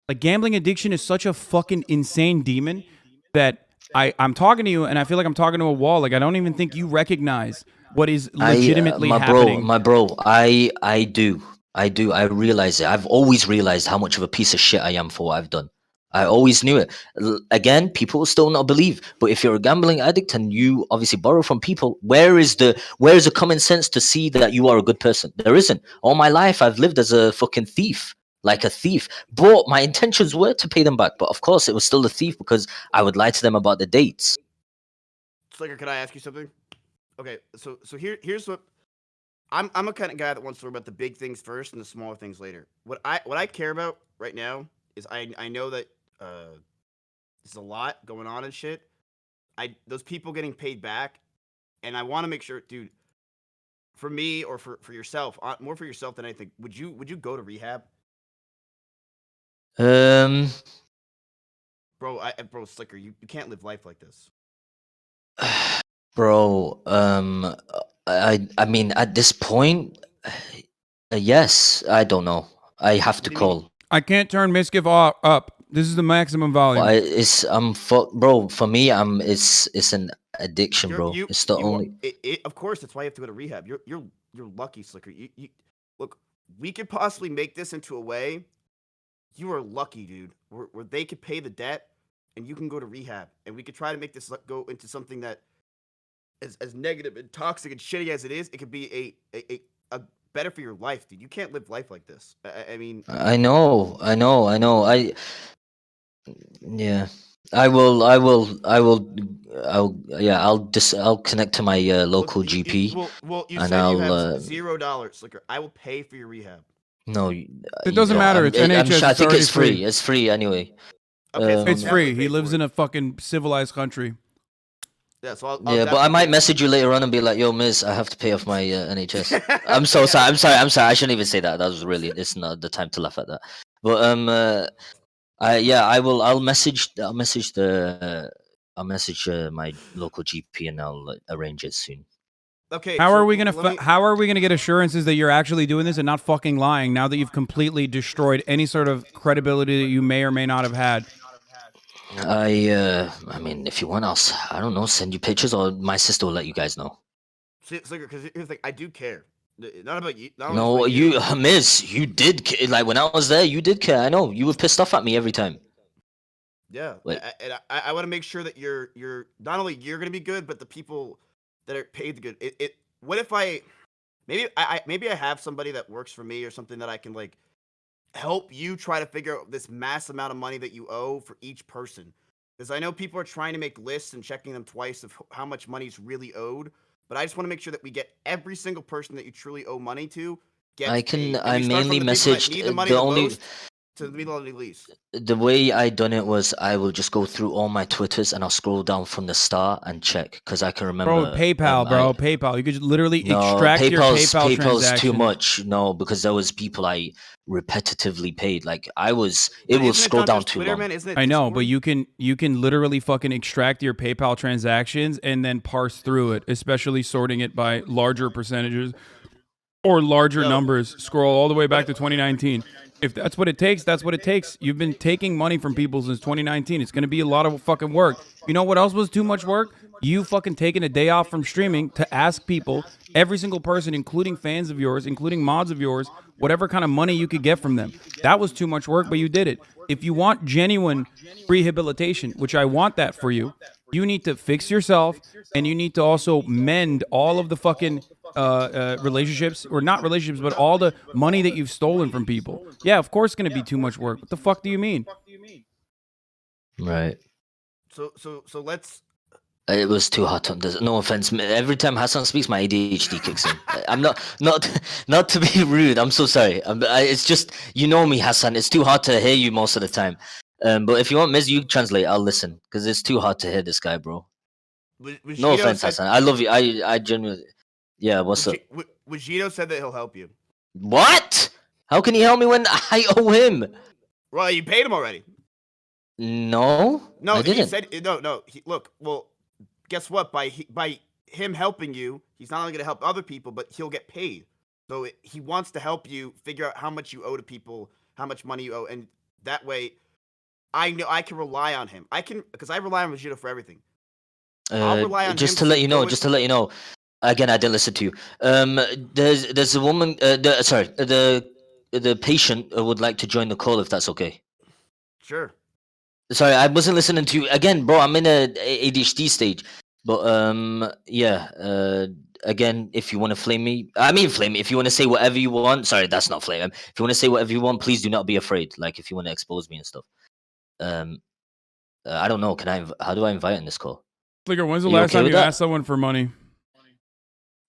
S1: like gambling addiction is such a fucking insane demon that. I'm talking to you, and I feel like I'm talking to a wall. Like I don't even think you recognize what is legitimately happening.
S2: My bro, I do. I realize it. I've always realized how much of a piece of shit I am for what I've done. I always knew it. Again, people still not believe. But if you're a gambling addict and you obviously borrow from people, where is the common sense to see that you are a good person? There isn't. All my life, I've lived as a fucking thief. Like a thief, but my intentions were to pay them back. But of course, it was still a thief because I would lie to them about the dates.
S3: Slicker, can I ask you something? Okay, so here's what I'm a kind of guy that wants to learn about the big things first and the smaller things later. What I care about right now is I know that there's a lot going on and shit. Those people getting paid back, and I want to make sure, dude. For me or for yourself, more for yourself than anything. Would you go to rehab? Bro, Slicker, you can't live life like this.
S2: Bro, I mean, at this point, yes, I don't know. I have to call.
S1: I can't turn Mizkif up. This is the maximum volume.
S2: Bro. For me, it's an addiction, bro. It's the only.
S3: Of course, that's why you have to go to rehab. You're lucky, Slicker. You look. We could possibly make this into a way. You are lucky, dude. Where they could pay the debt, and you can go to rehab, and we could try to make this go into something that is as negative and toxic and shitty as it is. It could be a better for your life, dude. You can't live life like this. I mean,
S2: I know. Yeah. I'll connect to my local GP.
S3: Well, you
S2: and
S3: said you
S2: I'll
S3: have $0, Slicker. I will pay for your rehab.
S2: No,
S1: It doesn't matter. It's
S2: I'm
S1: NHS.
S2: sure, I
S1: It's
S2: think
S1: already
S2: it's free. It's free anyway.
S3: Okay, so
S1: It's
S3: I'll
S1: free.
S3: definitely
S1: He
S3: pay
S1: lives
S3: for
S1: in
S3: it.
S1: a fucking civilized country.
S3: Yeah, so I'll
S2: Yeah, but I
S3: definitely
S2: might
S3: pay
S2: message you later on and be like, "Yo, Miz, I have to pay off my NHS."
S3: for it.
S2: I'm so sorry. I'm sorry. I'm sorry. I shouldn't even say that. That was really. It's not the time to laugh at that. But I will. I'll message my local GP and I'll arrange it soon.
S3: Okay.
S1: How
S3: so
S1: are we gonna
S3: let me-
S1: how are we gonna get assurances that you're actually doing this and not fucking lying now that you've completely destroyed any sort of credibility that you may or may not have had?
S2: I mean, if you want, I don't know, send you pictures, or my sister will let you guys know.
S3: Slicker, because here's the thing, I do care. Not about you. Not
S2: No,
S3: only just about
S2: you, Miz, you did like when I was there, you did care. I know you were pissed off at me every time.
S3: Yeah,
S2: Like-
S3: and I want to make sure that you're not only you're gonna be good, but the people that are paid the good. What if maybe I have somebody that works for me or something that I can like help you try to figure out this mass amount of money that you owe for each person, because I know people are trying to make lists and checking them twice of how much money is really owed. But I just want to make sure that we get every single person that you truly owe money to gets
S2: I can.
S3: paid. And
S2: I
S3: we start from
S2: mainly
S3: the people that
S2: messaged
S3: need the money
S2: the
S3: the
S2: only.
S3: most to the people that need the least.
S2: The way I done it was I will just go through all my Twitters and I'll scroll down from the start and check because I can remember.
S1: Bro, PayPal, bro, PayPal. You could literally extract your PayPal
S2: PayPal's too
S1: transaction.
S2: much. No, because there was people I repetitively paid. Like it
S3: But
S2: will
S3: isn't
S2: scroll
S3: not
S2: down
S3: just
S2: too
S3: Twitter,
S2: long.
S3: man? Isn't it
S1: I know, but
S3: Discord?
S1: you can literally fucking extract your PayPal transactions and then parse through it, especially sorting it by larger percentages or larger
S3: Yo,
S1: numbers. Scroll all the way back
S3: but-
S1: to 2019. If that's what it takes, that's what it takes. You've been taking money from people since 2019. It's going to be a lot of fucking work. You know what else was too much work? You fucking taking a day off from streaming to ask people, every single person, including fans of yours, including mods of yours, whatever kind of money you could get from them. That was too much work, but you did it. If you want genuine rehabilitation, which I want that for you, you need to fix yourself and you need to also mend all of the fucking relationships, or not relationships, but all the money that you've stolen from people. Yeah, of course it's going to be too much work. What the fuck do you mean?
S2: Right.
S3: So let's.
S2: It was too hot on this. No offense. Every time Hasan speaks, my ADHD kicks in. I'm not to be rude. I'm so sorry. It's just you know me, Hasan. It's too hard to hear you most of the time. But if you want Miz, you translate. I'll listen because it's too hard to hear this guy, bro. No offense, Hasan. I love you. I genuinely. Yeah. What's up?
S3: Vegito said that he'll help you.
S2: What? How can he help me when I owe him?
S3: Well, you paid him already.
S2: No.
S3: No,
S2: I
S3: he
S2: didn't.
S3: said no. Look, well, guess what? By him helping you, he's not only going to help other people, but he'll get paid. So he wants to help you figure out how much you owe to people, how much money you owe, and that way, I know I can rely on him. Because I rely on Vegito for everything. I'll rely on
S2: Just
S3: him
S2: to let you know.
S3: go
S2: Just to let you know. Again, I didn't listen to you. There's a woman. The patient would like to join the call if that's okay.
S3: Sure.
S2: Sorry, I wasn't listening to you again, bro. I'm in a ADHD stage, but yeah. Again, if you want to flame me, flame me. If you want to say whatever you want, sorry, that's not flame. If you want to say whatever you want, please do not be afraid. Like if you want to expose me and stuff. I don't know. How do I invite in this call?
S1: Flicker, when's the
S2: You
S1: last
S2: okay
S1: time
S2: with
S1: you
S2: that?
S1: asked someone for money?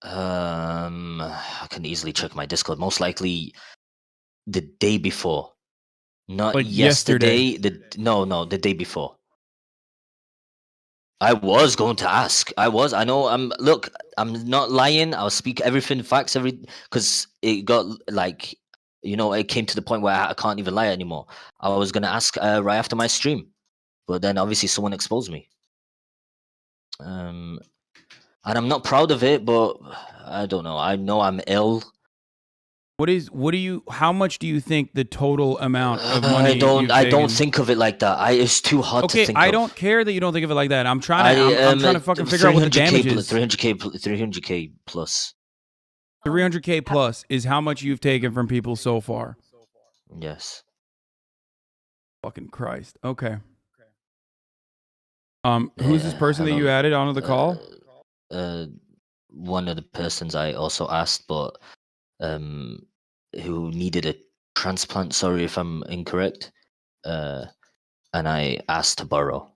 S2: I can easily check my Discord. Most likely, the day before, not
S1: Like
S2: yesterday. The day before. I was going to ask. I know. Look. I'm not lying. I'll speak everything, facts, because it got like, it came to the point where I can't even lie anymore. I was gonna ask right after my stream, but then obviously someone exposed me. And I'm not proud of it, but I don't know. I know I'm ill.
S1: How much do you think the total amount of money
S2: I don't
S1: taken?
S2: think of it like that. It's too hard to
S1: Okay,
S2: think
S1: I
S2: of.
S1: don't care that you don't think of it like that. I'm trying to fucking figure out what the damage is.
S2: 300k plus.
S1: 300k plus is how much you've taken from people so far.
S2: Yes.
S1: Fucking Christ. Okay. Who's this person that you
S2: hello.
S1: added onto the call?
S2: One of the persons I also asked, but who needed a transplant. Sorry if I'm incorrect. And I asked to borrow.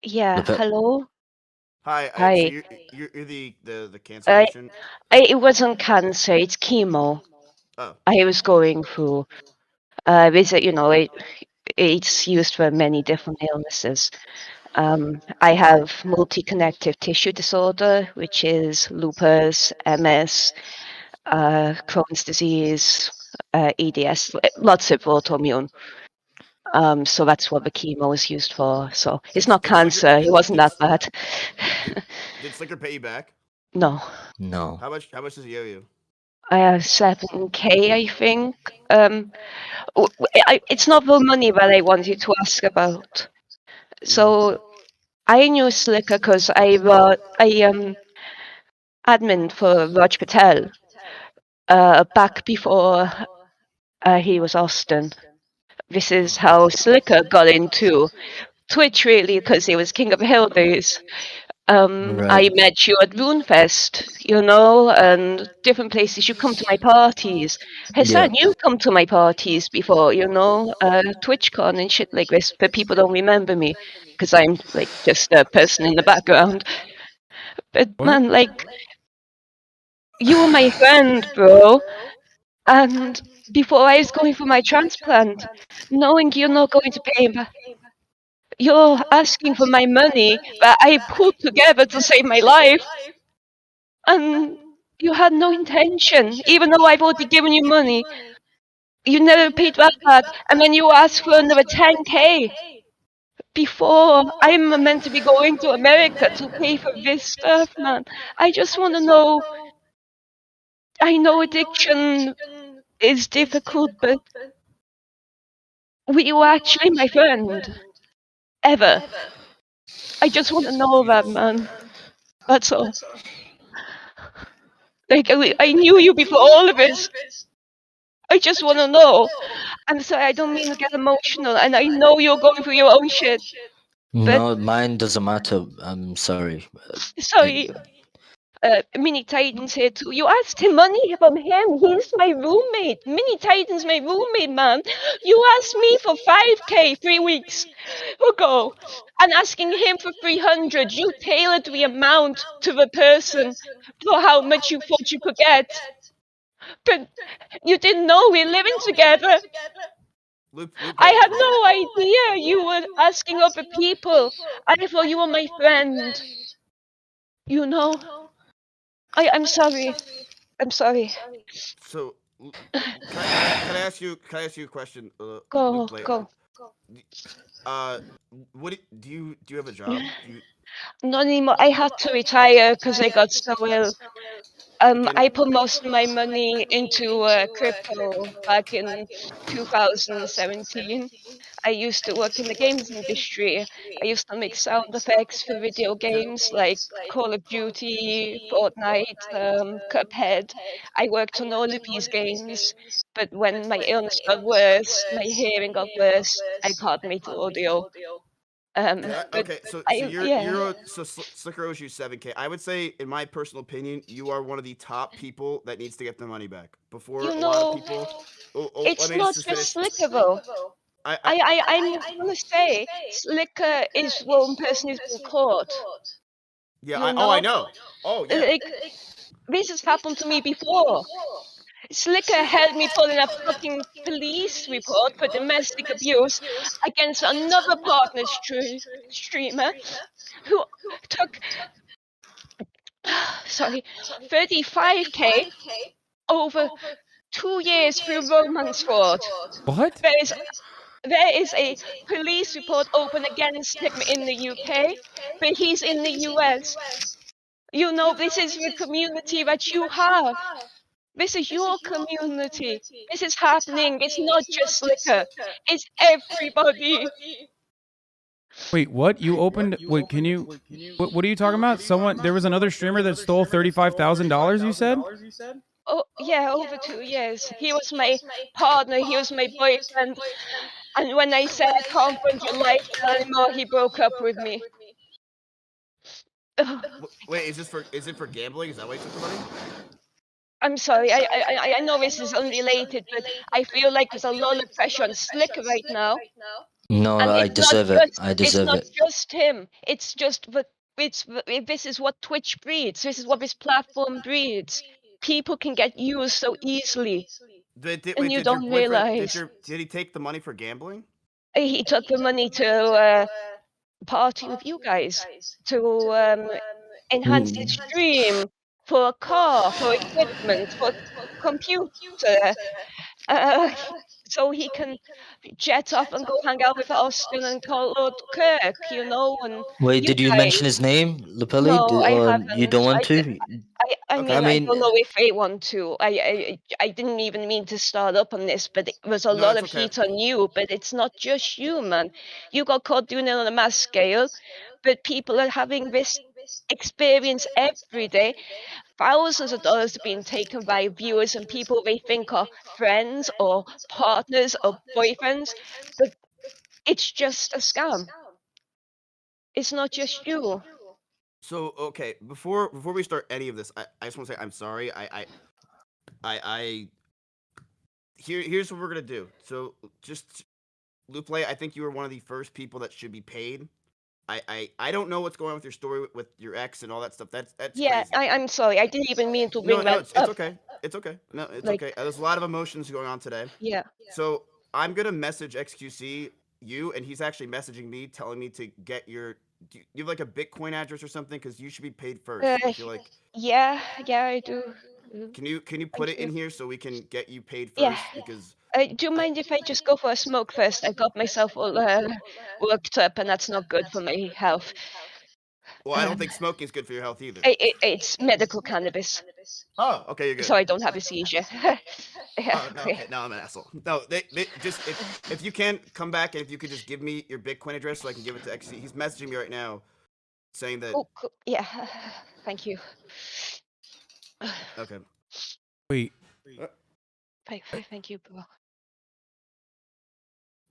S6: Yeah,
S2: The pe-
S6: hello.
S3: Hi.
S6: Hi.
S3: So you're the cancer patient.
S6: It wasn't cancer, it's chemo.
S3: Oh,
S6: I was going through it's used for many different illnesses. I have multi-connective tissue disorder, which is lupus, MS, Crohn's disease, EDS, lots of autoimmune. So that's what the chemo is used for. So it's not cancer. It wasn't that bad.
S3: did Slicker pay you back?
S6: No,
S2: No.
S3: How much does he owe you?
S6: I have 7K, I think. It's not the money that I wanted to ask about. So I knew Slicker because I admin for Raj Patel back before he was Austin. This is how Slicker got into Twitch, really, because he was King of the Hill days. I met you at RuneFest, and different places. You come to my parties. Hasan, you come to my parties before, TwitchCon and shit like this, but people don't remember me because I'm like just a person in the background. But
S1: What?
S6: man, like, you were my friend, bro. And before I was going for my transplant, knowing you're not going to pay back, you're asking for my money that I put together to save my life, and you had no intention, even though I've already given you money. You never paid back, and then you ask for another 10K before I'm meant to be going to America to pay for this stuff, man. I just want to know. I know addiction is difficult, but were you actually my friend? Ever? I just want to know that, man. That's all. Like, I knew you before all of this. I just want to know. I'm sorry, I don't mean to get emotional, and I know you're going through your own shit, but
S2: No, mine doesn't matter. I'm sorry.
S6: sorry, Mini Titan's here too. You asked him money from him. He's my roommate. Mini Titan's my roommate, man. You asked me for 5K 3 weeks ago, and asking him for 300. You tailored the amount to the person for how much you thought you could get, but you didn't know we're living together. I had no idea you were asking other people. I thought you were my friend. You know? I'm sorry. I'm sorry.
S3: So, can I ask you a question,
S6: Go,
S3: Luke? Like,
S6: go.
S3: do you have a job? Do you
S6: Not anymore. I had to retire because I got so ill.
S3: okay?
S6: I put most of my money into crypto back in 2017. I used to work in the games industry. I used to make sound effects for video games like Call of Duty, Fortnite, Cuphead. I worked on all of these games, but when my illness got worse, my hearing got worse, I can't make audio. But
S3: Okay, so
S6: yeah,
S3: Slicker owes you 7K. I would say, in my personal opinion, you are one of the top people that needs to get the money back. Before
S6: you
S3: a lot of
S6: know,
S3: people. Let
S6: it's
S3: me
S6: not
S3: just
S6: just
S3: finish.
S6: Slicker though.
S3: I
S6: I'm gonna say Slicker is one person who's been caught.
S3: yeah.
S6: You
S3: I
S6: know,
S3: know. Oh yeah.
S6: like this has happened to me before. Slicker had me put in a fucking police report for domestic abuse against another partner streamer who took, sorry, 35K over 2 years through romance fraud.
S1: What?
S6: There is there is a police report open against him in the UK, but he's in the US. You know, this is the community that you have. This is your community. This is happening. It's not just Slicker. It's everybody.
S1: Wait, what? You opened? Wait, can you? What are you talking about? Someone? There was another streamer that stole $35,000. You said?
S6: Oh, yeah, over 2 years. He was my partner. He was my boyfriend. And when I said I can't fund your lifestyle anymore, he broke up with me. Ugh,
S3: Wait, is it for gambling? Is that why you took the money?
S6: I'm sorry. I know this is unrelated, but I feel like there's a lot of pressure on Slicker right now.
S2: No,
S6: And
S2: I deserve it. I
S6: it's
S2: deserve
S6: not
S2: it.
S6: just him. It's just that this is what Twitch breeds. This is what this platform breeds. People can get used so easily. And you
S3: Did your
S6: don't
S3: boyfriend
S6: realize
S3: did he take the money for gambling?
S6: he took the money to party with you guys, to enhance his stream, for a car, for equipment, for computer, uh, so he can jet off and go hang out with Austin and Lord Kirk, you know, and
S2: Wait,
S6: you
S2: did you
S6: guys.
S2: mention his name, Lupelli?
S6: No, I
S2: Or you
S6: haven't.
S2: don't want to?
S6: I
S3: Okay.
S2: I
S6: mean, I
S2: mean,
S6: don't know if I want to. I didn't even mean to start up on this, but it was a
S3: No,
S6: lot
S3: it's
S6: of
S3: okay.
S6: heat on you. But it's not just you, man. You got caught doing it on a mass scale, but people are having this experience every day. Thousands of dollars are being taken by viewers and people they think are friends or partners or boyfriends, but it's just a scam. It's not just you.
S3: So okay, before we start any of this, I just want to say I'm sorry. I here's what we're gonna do. So just Lupe, I think you were one of the first people that should be paid. I don't know what's going on with your story with your ex and all that stuff. That's
S6: Yeah,
S3: crazy.
S6: I'm sorry. I didn't even mean to
S3: No,
S6: bring
S3: no,
S6: that
S3: it's
S6: up.
S3: okay. It's okay. No, it's
S6: Like,
S3: okay. There's a lot of emotions going on today.
S6: yeah.
S3: So I'm gonna message XQC you, and he's actually messaging me, telling me to get your. Do you have like a Bitcoin address or something? Because you should be paid first. I feel like.
S6: Yeah, I do.
S3: Can you put
S6: Thank
S3: it
S6: you.
S3: in here so we can get you paid
S6: Yeah.
S3: first? Because
S6: Do you mind if I just go for a smoke first? I got myself all worked up, and that's not good for my health.
S3: well, I don't
S6: Um,
S3: think smoking is good for your health either.
S6: it's medical cannabis,
S3: Oh, okay, you're good.
S6: so I don't have a seizure. Yeah,
S3: Oh no, okay, no, I'm an asshole. No, they just if you can come back and if you could just give me your Bitcoin address so I can give it to XC. He's messaging me right now, saying that.
S6: Oh, cool. Yeah. Thank you.
S3: Okay.
S1: Wait,
S6: Thank you, bro.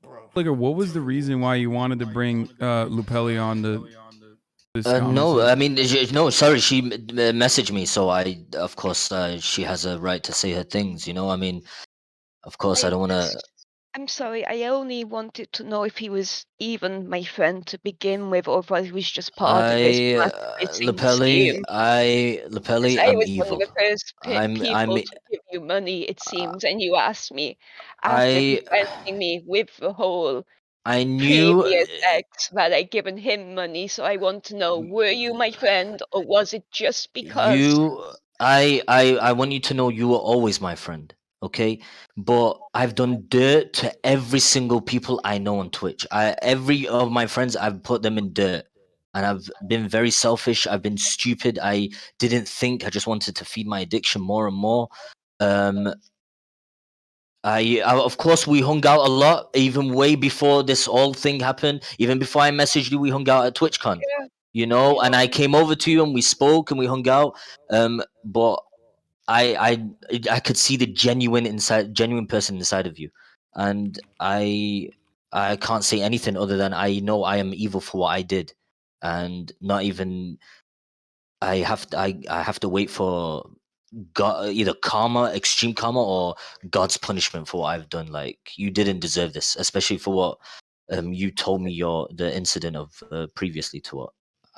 S3: Bro.
S1: Flicker, what was the reason why you wanted to bring Lupelli on this
S2: no, I
S1: conversation?
S2: mean, no, sorry, she messaged me, so of course, she has a right to say her things, you know? I mean, of course, I don't want to.
S6: I'm sorry. I only wanted to know if he was even my friend to begin with, or if he was just part of this marketing scheme. Because
S2: Lepelli,
S6: I
S2: I'm
S6: was one of
S2: evil.
S6: the first
S2: I'm,
S6: people to give you money, it
S2: uh,
S6: seems, and you asked me after
S2: I,
S6: confronting me with the whole
S2: I knew.
S6: previous ex that I'd given him money. So I want to know: were you my friend, or was it just because?
S2: You, I want you to know you were always my friend, okay? But I've done dirt to every single people I know on Twitch. Every of my friends, I've put them in dirt, and I've been very selfish. I've been stupid. I didn't think. I just wanted to feed my addiction more and more. Um, of course, we hung out a lot, even way before this whole thing happened. Even before I messaged you, we hung out at TwitchCon,
S6: Yeah,
S2: you know. And I came over to you and we spoke and we hung out. But I could see the genuine person inside of you, and I can't say anything other than I know I am evil for what I did, and not even I have to wait for God, either karma, extreme karma, or God's punishment for what I've done. Like, you didn't deserve this, especially for what you told me the incident of previously to what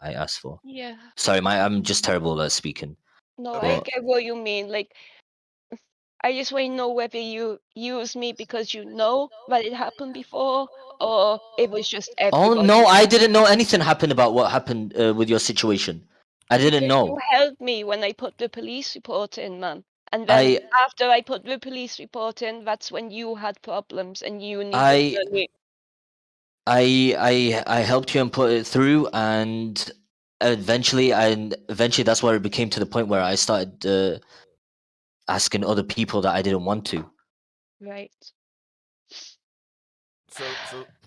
S2: I asked for.
S6: yeah.
S2: Sorry, I'm just terrible at speaking.
S6: No, I
S3: Okay.
S2: But
S6: get what you mean. Like, I just want to know whether you use me because you know that it happened before, or it was just
S2: oh no,
S6: everybody.
S2: I didn't know anything happened about what happened with your situation. I didn't
S6: Because you
S2: know.
S6: helped me when I put the police report in, man. And then
S2: I
S6: after I put the police report in, that's when you had problems and you needed
S2: I
S6: money.
S2: I helped you and put it through, and eventually that's where it became to the point where I started asking other people that I didn't want to.
S6: Right.
S3: So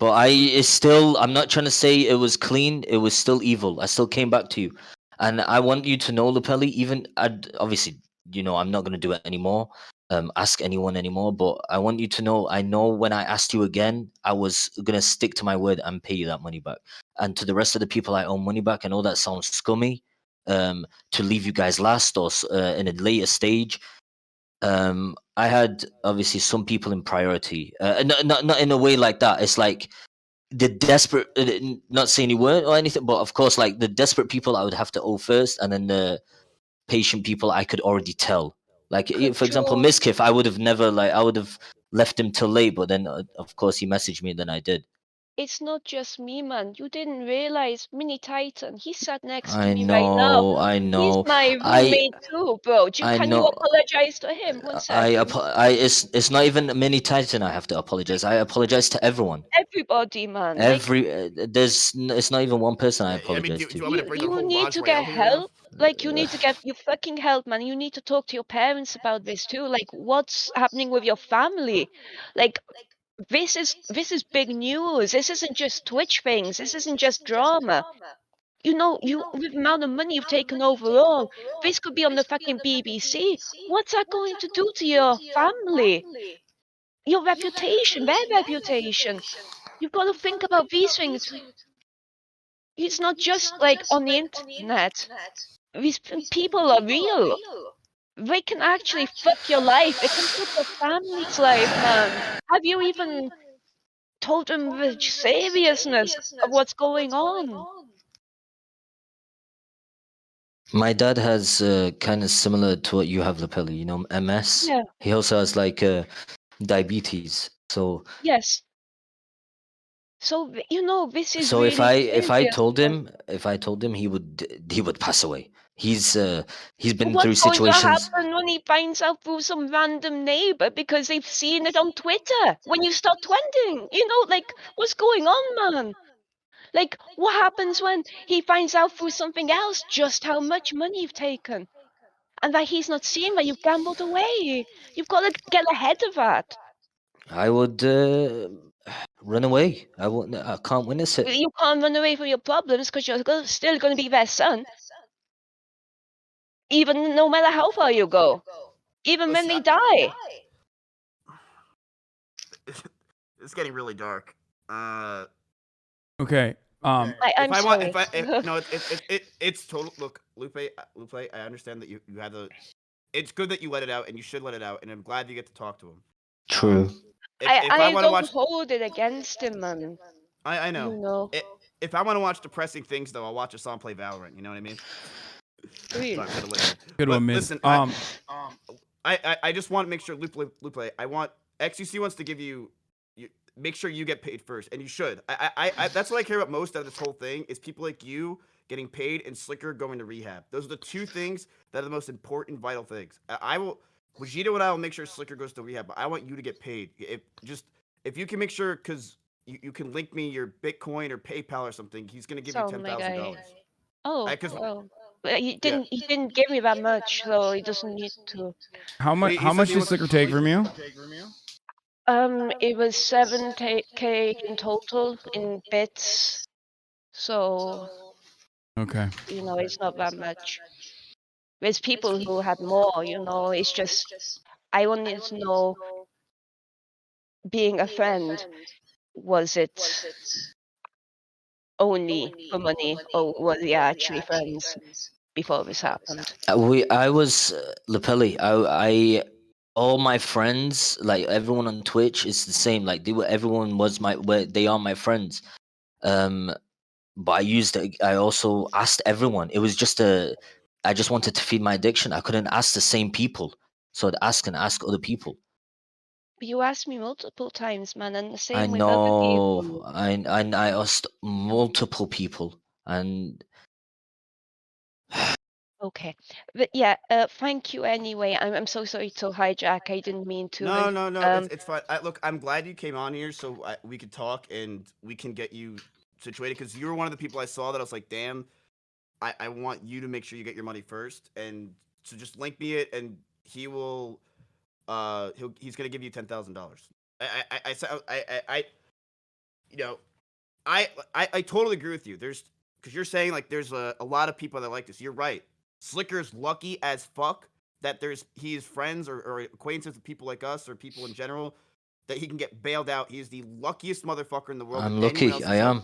S2: But it's still, I'm not trying to say it was clean. It was still evil. I still came back to you, and I want you to know, Lupelli. Even obviously, I'm not gonna do it anymore. Ask anyone anymore. But I want you to know, I know when I asked you again, I was gonna stick to my word and pay you that money back. And to the rest of the people I owe money back, I know that sounds scummy. To leave you guys last or in a later stage. I had obviously some people in priority. Not in a way like that. It's like the desperate, not saying you weren't or anything, but of course, like the desperate people I would have to owe first, and then the patient people I could already tell. Like, for example, Mizkif, I would have never I would have left him till late, but then of course he messaged me, and then I did.
S6: It's not just me, man. You didn't realize Mini Titan. He sat next to
S2: I
S6: me right now.
S2: know, I
S6: He's
S2: know.
S6: my
S2: I
S6: roommate too, bro.
S2: I
S6: Can you
S2: know.
S6: apologize to him? One second.
S2: It's not even Mini Titan. I have to apologize. I apologize to everyone.
S6: Everybody, man. Like,
S2: It's not even one person I
S3: I mean,
S2: apologize
S3: do
S2: to.
S3: you want me to bring the
S6: you
S3: whole
S6: need to
S3: lingerie
S6: get
S3: out here now?
S6: help. Like, you need to get your fucking help, man. You need to talk to your parents about this too. Like, what's happening with your family? Like, this is big news. This isn't just Twitch things. This isn't just drama. You know, with the amount of money you've taken overall, this could be on the fucking BBC. What's that going to do to your family? Your reputation, their reputation. You've got to think about these things. It's not just like on the internet. These people are real. They can actually fuck your life. It can fuck your family's life, man. Have you even told them the seriousness of what's going on?
S2: My dad has kind of similar to what you have, Lapelli. You know, MS.
S6: Yeah.
S2: He also has diabetes. So
S6: Yes. So this is
S2: so if
S6: really
S2: I
S6: serious.
S2: told him he would pass away. He's been through
S6: What's going to
S2: situations.
S6: happen when he finds out through some random neighbor because they've seen it on Twitter when you start trending? Like, what's going on, man? Like, what happens when he finds out through something else just how much money you've taken and that he's not seeing that you've gambled away? You've got to get ahead of that.
S2: I would run away. I can't witness it.
S6: You can't run away from your problems because you're still going to be their son, even no matter how far you go, even when they die.
S3: It's getting really dark.
S1: Okay.
S6: I'm
S3: If I want,
S6: sorry.
S3: no, it's total. Look, Lupe, I understand that you had the. It's good that you let it out, and you should let it out, and I'm glad you get to talk to him.
S2: True.
S3: If
S6: I
S3: want to
S6: don't
S3: watch,
S6: hold it against him, man.
S3: I know.
S6: You know.
S3: If I want to watch depressing things, though, I'll watch Hasan play Valorant. You know what I mean?
S6: Really?
S3: Sorry, I'm gonna listen.
S1: Good
S3: But
S1: one, Miz.
S3: listen, I just want to make sure Lupe. I want XUC wants to give you make sure you get paid first, and you should. I that's what I care about most out of this whole thing is people like you getting paid and Slicker going to rehab. Those are the two things that are the most important, vital things. I will, Vegito and I will make sure Slicker goes to rehab, but I want you to get paid. If you can make sure, because you can link me your Bitcoin or PayPal or something, he's gonna give you
S6: So, my guy.
S3: $10,000.
S6: Oh,
S3: Because
S6: well. He didn't give me that much, so he doesn't need to.
S1: How much?
S3: he
S1: How
S3: said
S1: much
S3: he
S1: did
S3: wants-
S1: Slicker take from you?
S6: It was 7K in total in bits. So,
S1: Okay.
S6: it's not that much. There's people who had more, it's just I wanted to know, being a friend, was it only for money or were they actually friends before this happened?
S2: I was Lapelli. All my friends, like everyone on Twitch, is the same. Like everyone was they are my friends. But I also asked everyone. It was just I just wanted to feed my addiction. I couldn't ask the same people, so I'd ask other people.
S6: But you asked me multiple times, man, and the
S2: I
S6: same with other people.
S2: know. I asked multiple people, and
S6: Okay. But yeah, thank you anyway. I'm so sorry to hijack. I didn't mean to.
S3: No. It's fine. Look, I'm glad you came on here so we could talk and we can get you situated because you were one of the people I saw that I was like, damn, I want you to make sure you get your money first, and so just link me it, and he will, he's gonna give you $10,000. You know, I totally agree with you. Because you're saying like there's a lot of people that like this. You're right. Slicker's lucky as fuck that he's friends or acquaintances with people like us or people in general that he can get bailed out. He's the luckiest motherfucker in the world.
S2: I'm lucky. I am.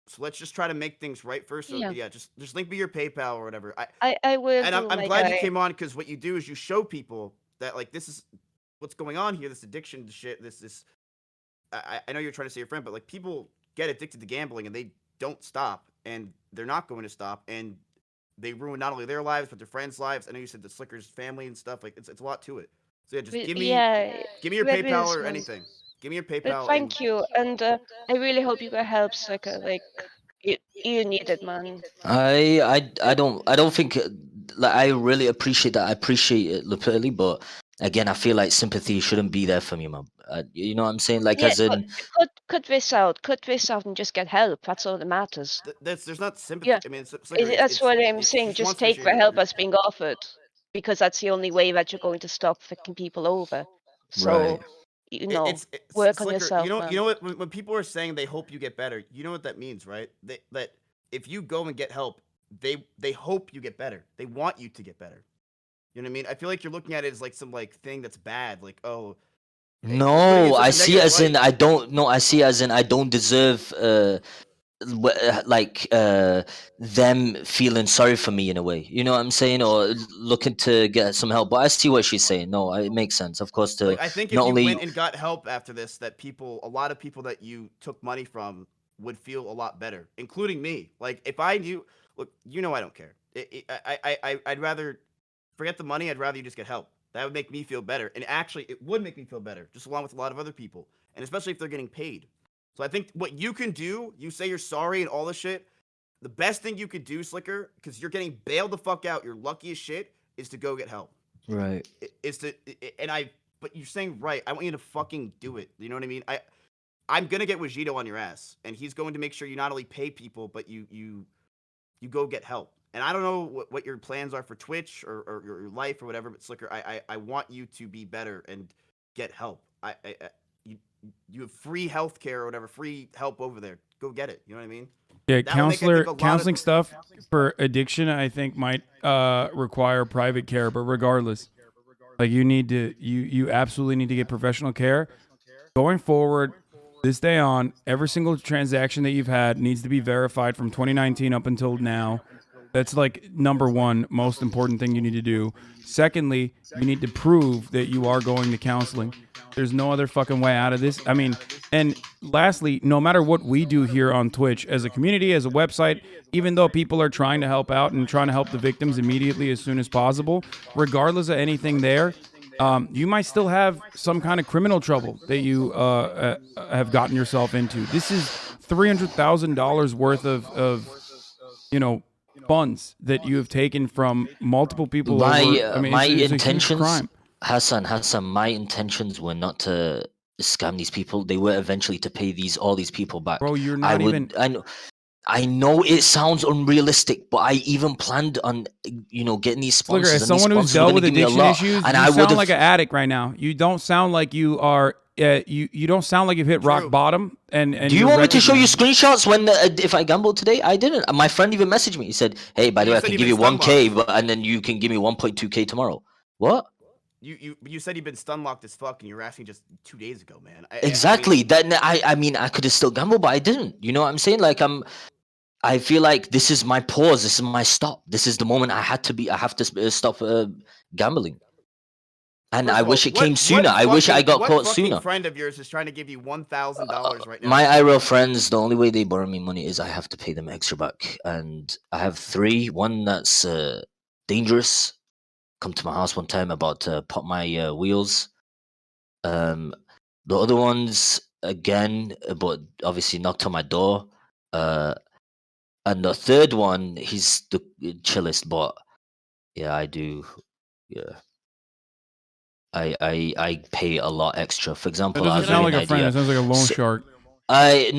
S3: So let's just try to make things right first. So
S6: Yeah.
S3: just link me your PayPal or whatever.
S6: I will.
S3: And
S6: do,
S3: I'm
S6: my
S3: glad
S6: guy.
S3: you came on because what you do is you show people that like this is what's going on here. This addiction to shit. I know you're trying to say your friend, but like people get addicted to gambling and they don't stop and they're not going to stop and they ruin not only their lives but their friends' lives. I know you said the Slicker's family and stuff. Like it's a lot to it. So yeah, just
S6: But
S3: give me
S6: yeah,
S3: your
S6: that
S3: PayPal
S6: is
S3: or
S6: one.
S3: anything. Give me your
S6: But
S3: PayPal and
S6: thank you, and I really hope you get help, Sucker. Like you need it, man.
S2: I don't think like I really appreciate that. I appreciate it literally, but again, I feel like sympathy shouldn't be there for me, man. You know what I'm saying? Like,
S6: Yeah,
S2: as in,
S6: cut this out. Cut this out and just get help. That's all that matters.
S3: there's not sympathy.
S6: Yeah,
S3: I mean, Slicker,
S6: that's what I'm
S3: it's
S6: saying.
S3: just
S6: Just
S3: wants to
S6: take
S3: share
S6: the
S3: your
S6: help that's being offered, because that's the only way that you're going to stop fucking people over.
S2: right?
S6: So, work on
S3: Slicker.
S6: yourself, man.
S3: You know what? When people are saying they hope you get better, you know what that means, right? That if you go and get help, they hope you get better. They want you to get better. You know what I mean? I feel like you're looking at it as like some like thing that's bad. Like, oh, you're putting it in
S2: No,
S3: such
S2: I
S3: a
S2: see it
S3: negative
S2: as in
S3: light.
S2: I don't. No, I see it as in I don't deserve. Like them feeling sorry for me in a way, you know what I'm saying, or looking to get some help. But I see what she's saying. No, it makes sense, of course, to
S3: Like I think if
S2: not
S3: you
S2: only
S3: went and got help after this, that a lot of people that you took money from would feel a lot better, including me. Like if I knew, look, you know, I don't care. I'd rather forget the money. I'd rather you just get help. That would make me feel better, and actually, it would make me feel better, just along with a lot of other people, and especially if they're getting paid. So I think what you can do, you say you're sorry and all this shit. The best thing you could do, Slicker, because you're getting bailed the fuck out, you're lucky as shit, is to go get help.
S2: right.
S3: Is to and I but you're saying right. I want you to fucking do it. You know what I mean? I'm gonna get Wajito on your ass, and he's going to make sure you not only pay people, but you go get help. And I don't know what your plans are for Twitch or your life or whatever, but Slicker, I want you to be better and get help. You you have free healthcare or whatever, free help over there. Go get it. You know what I mean?
S1: Yeah,
S3: That will make, I think, a lot of-
S1: counseling stuff for addiction, I think, might require private care. But regardless, like you absolutely need to get professional care. Going forward, this day on, every single transaction that you've had needs to be verified from 2019 up until now. That's like number one most important thing you need to do. Secondly, you need to prove that you are going to counseling. There's no other fucking way out of this. I mean, and lastly, no matter what we do here on Twitch as a community, as a website, even though people are trying to help out and trying to help the victims immediately as soon as possible, regardless of anything there, you might still have some kind of criminal trouble that you have gotten yourself into. This is $300,000 worth of funds that you have taken from multiple people over. I mean,
S2: My
S1: it's a huge
S2: intentions,
S1: crime.
S2: Hassan, my intentions were not to scam these people. They were eventually to pay all these people back.
S1: Bro, you're
S2: I
S1: not
S2: would,
S1: even.
S2: I know it sounds unrealistic, but I even planned on, getting these
S1: Look,
S2: sponsors,
S1: as
S2: and these
S1: someone who's
S2: sponsors were
S1: dealt
S2: going
S1: with
S2: to give me a
S1: addiction
S2: lot.
S1: issues,
S2: And
S1: you
S2: I would
S1: sound
S2: have,
S1: like an addict right now. You don't sound like you are. You don't sound like you've hit rock bottom. And
S2: do you
S1: you're
S2: want me to show you
S1: recognizing-
S2: screenshots when if I gambled today? I didn't. My friend even messaged me. He said, "Hey, by the
S3: You
S2: way, I
S3: said
S2: can
S3: you've
S2: give
S3: been
S2: you 1K,
S3: stun-locked.
S2: and then you can give me 1.2K tomorrow." What?
S3: You said you've been stun locked as fuck, and you were asking just 2 days ago, man.
S2: Exactly. I mean, I could have still gambled, but I didn't. You know what I'm saying? Like I feel like this is my pause. This is my stop. This is the moment I have to stop gambling. And
S3: First
S2: I
S3: of
S2: wish
S3: all,
S2: it came sooner. I wish I got caught
S3: What fucking
S2: sooner.
S3: friend of yours is trying to give you $1,000 right now?
S2: My IRL friends, the only way they borrow me money is I have to pay them extra back. And I have 3. One that's dangerous. Come to my house one time about to pop my wheels. The other ones, again, but obviously knocked on my door. And the third one, he's the chillest, but yeah, I do. Yeah. I pay a lot extra. For
S1: That
S2: example, I'll
S1: doesn't
S2: give
S1: sound
S2: you
S1: like
S2: an
S1: a friend. It
S2: idea.
S1: sounds like a loan
S2: So-
S1: shark.
S2: I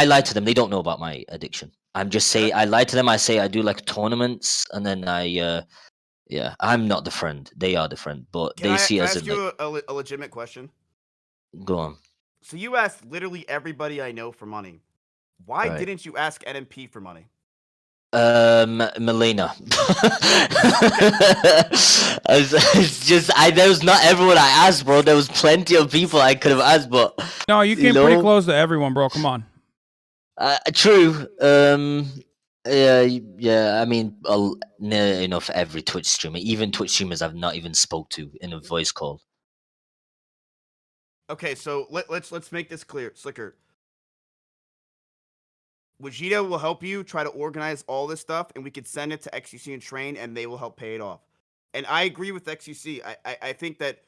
S2: lied to them. They don't know about my addiction. I'm just saying I lied to them. I say I do like tournaments, and then I'm not the friend. They are the friend, but
S3: Can
S2: they
S3: I
S2: see us
S3: ask
S2: in
S3: you
S2: like,
S3: a legitimate question?
S2: go on.
S3: So you asked literally everybody I know for money. Why
S2: Right.
S3: didn't you ask NMP for money?
S2: Melina. It's just there was not everyone I asked, bro. There was plenty of people I could have asked, but
S1: No, you came
S2: you
S1: pretty
S2: know?
S1: close to everyone, bro. Come on.
S2: True. Yeah. I mean, near enough every Twitch streamer, even Twitch streamers I've not even spoke to in a voice call.
S3: Okay, so let's make this clear, Slicker. Vegeta will help you try to organize all this stuff, and we could send it to XUC and train, and they will help pay it off. And I agree with XUC. I think that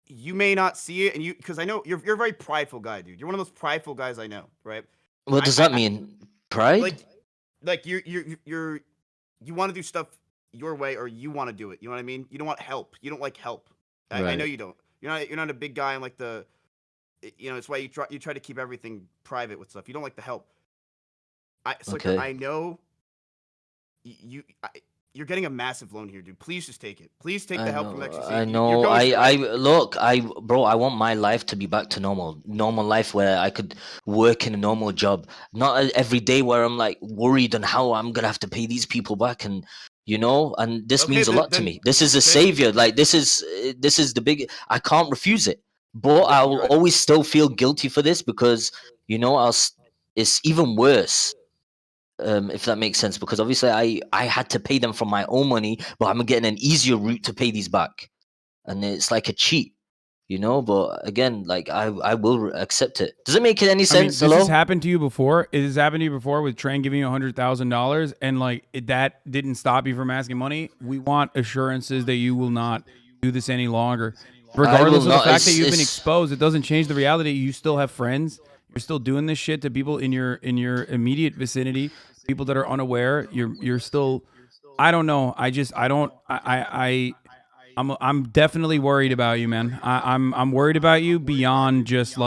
S3: you may not see it, and because I know you're a very prideful guy, dude. You're one of those prideful guys I know, right?
S2: What does that mean? Pride?
S3: Like you want to do stuff your way, or you want to do it. You know what I mean? You don't want help. You don't like help. I know you don't. You're not a big guy in like the, it's why you try to keep everything private with stuff. You don't like the help.
S2: Okay.
S3: I know you're getting a massive loan here, dude. Please just take it. Please take the help from XQC.
S2: I know. Bro, I want my life to be back to normal life where I could work in a normal job, not every day where I'm like worried on how I'm gonna have to pay these people back, and and this means a lot to me. This is a savior. Like this is the big. I can't refuse it, but I'll always still feel guilty for this because it's even worse. If that makes sense, because obviously I had to pay them from my own money, but I'm getting an easier route to pay these back, and it's like a cheat, But again, like I will accept it. Does it make any sense?
S1: This has happened to you before. It has happened to you before with Train giving you $100,000, and that didn't stop you from asking money. We want assurances that you will not do this any longer, regardless of the fact that you've been exposed. It doesn't change the reality. You still have friends. You're still doing this shit to people in your immediate vicinity, people that are unaware. You're still, I don't know. I'm definitely worried about you, man. I'm worried about you beyond just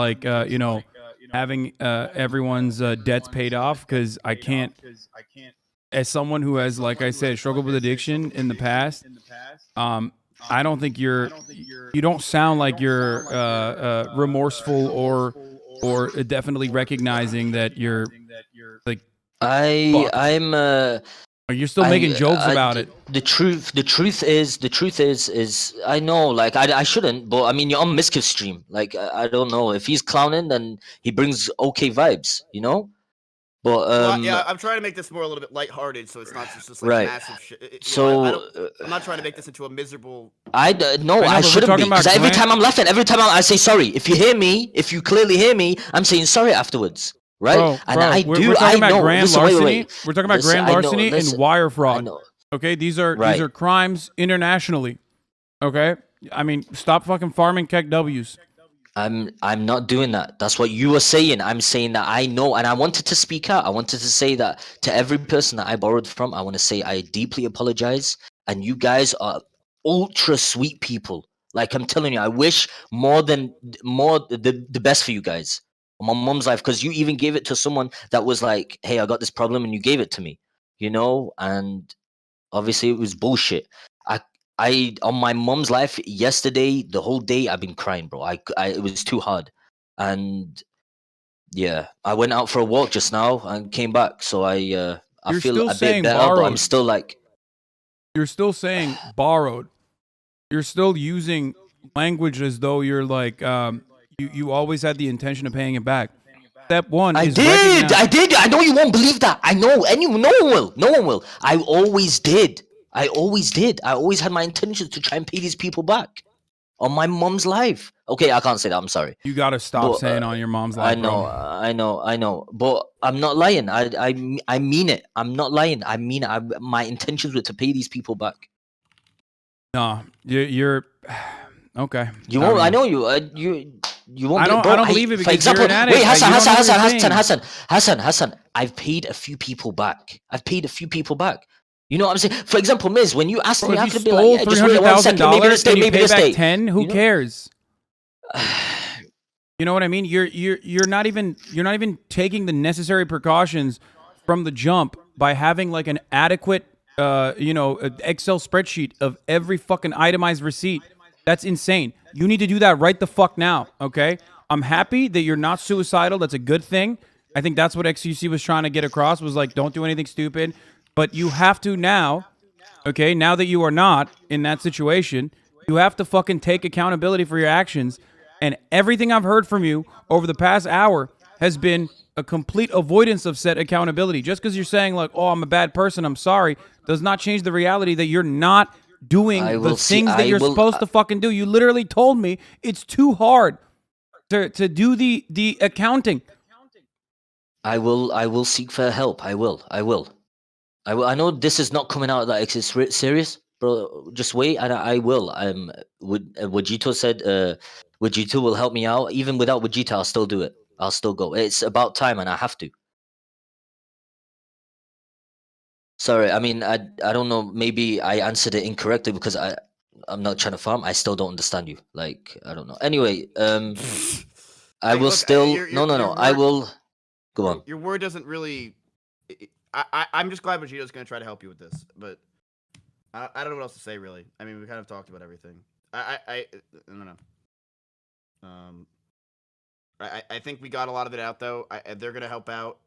S1: having everyone's debts paid off, because I can't, as someone who has, like I said, struggled with addiction in the past, I don't think you don't sound like you're remorseful or definitely recognizing that you're like you're still making jokes about it.
S2: The truth is I know, like I shouldn't, but I mean, you're on Mizkif stream. Like I don't know, if he's clowning, then he brings okay vibes, But
S3: I'm trying to make this more a little bit lighthearted, so it's not just like massive shit. I'm not trying to make this into a miserable.
S2: I shouldn't be, because every time I'm laughing, every time I say sorry. If you clearly hear me, I'm saying sorry afterwards, right?
S1: We're talking about grand larceny. We're talking about grand larceny and wire fraud. Okay, these are crimes internationally. Okay, I mean, stop fucking farming Keck W's.
S2: I'm not doing that. That's what you were saying. I'm saying that I know, and I wanted to speak out. I wanted to say that to every person that I borrowed from. I want to say I deeply apologize, and you guys are ultra sweet people. Like I'm telling you, I wish the best for you guys on my mom's life, because you even gave it to someone that was like, "Hey, I got this problem," and you gave it to me, and obviously it was bullshit. I on my mom's life yesterday, the whole day I've been crying, bro. It was too hard, and yeah, I went out for a walk just now and came back, so I feel a bit better, but I'm still like.
S1: You're still saying borrowed. You're still using language as though you're like you always had the intention of paying it back. Step one.
S2: I did. I know you won't believe that. I know. No one will. I always did. I always had my intentions to try and pay these people back on my mom's life. Okay, I can't say that. I'm sorry.
S1: You gotta stop saying on your mom's life.
S2: I know. But I'm not lying. I mean it. I'm not lying. I mean it. My intentions were to pay these people back.
S1: No, you're okay.
S2: You won't. I know you. You won't.
S1: I don't believe it, because
S2: for example,
S1: you're an addict.
S2: Wait, Hasan. I've paid a few people back. You know what I'm saying? For example, Miz, when you asked me, I could be like, yeah, just wait 1 second, maybe this day, maybe this day.
S1: 10. Who cares? You know what I mean? You're not even taking the necessary precautions from the jump by having like an adequate Excel spreadsheet of every fucking itemized receipt. That's insane. You need to do that right the fuck now, okay? I'm happy that you're not suicidal. That's a good thing. I think that's what XUC was trying to get across, was like, don't do anything stupid. But you have to now, okay, now that you are not in that situation, you have to fucking take accountability for your actions. And everything I've heard from you over the past hour has been a complete avoidance of said accountability. Just because you're saying like, oh, I'm a bad person, I'm sorry, does not change the reality that you're not doing the things that you're supposed to fucking do. You literally told me it's too hard to do the accounting.
S2: I will seek for help. I will. I know this is not coming out like it's serious, bro. Just wait, and I will. Wajito said, Wajito will help me out. Even without Wajito, I'll still do it. I'll still go. It's about time, and I have to. Sorry, I mean, I don't know. Maybe I answered it incorrectly because I'm not trying to farm. I still don't understand you. Like, I don't know. Anyway, I
S3: Like,
S2: will
S3: look,
S2: still.
S3: your
S2: No. I
S3: word,
S2: will. Go on.
S3: your word doesn't really. I'm just glad Vegeto's gonna try to help you with this, but I don't know what else to say really. I mean, we kind of talked about everything. I don't know. I think we got a lot of it out though. They're gonna help out.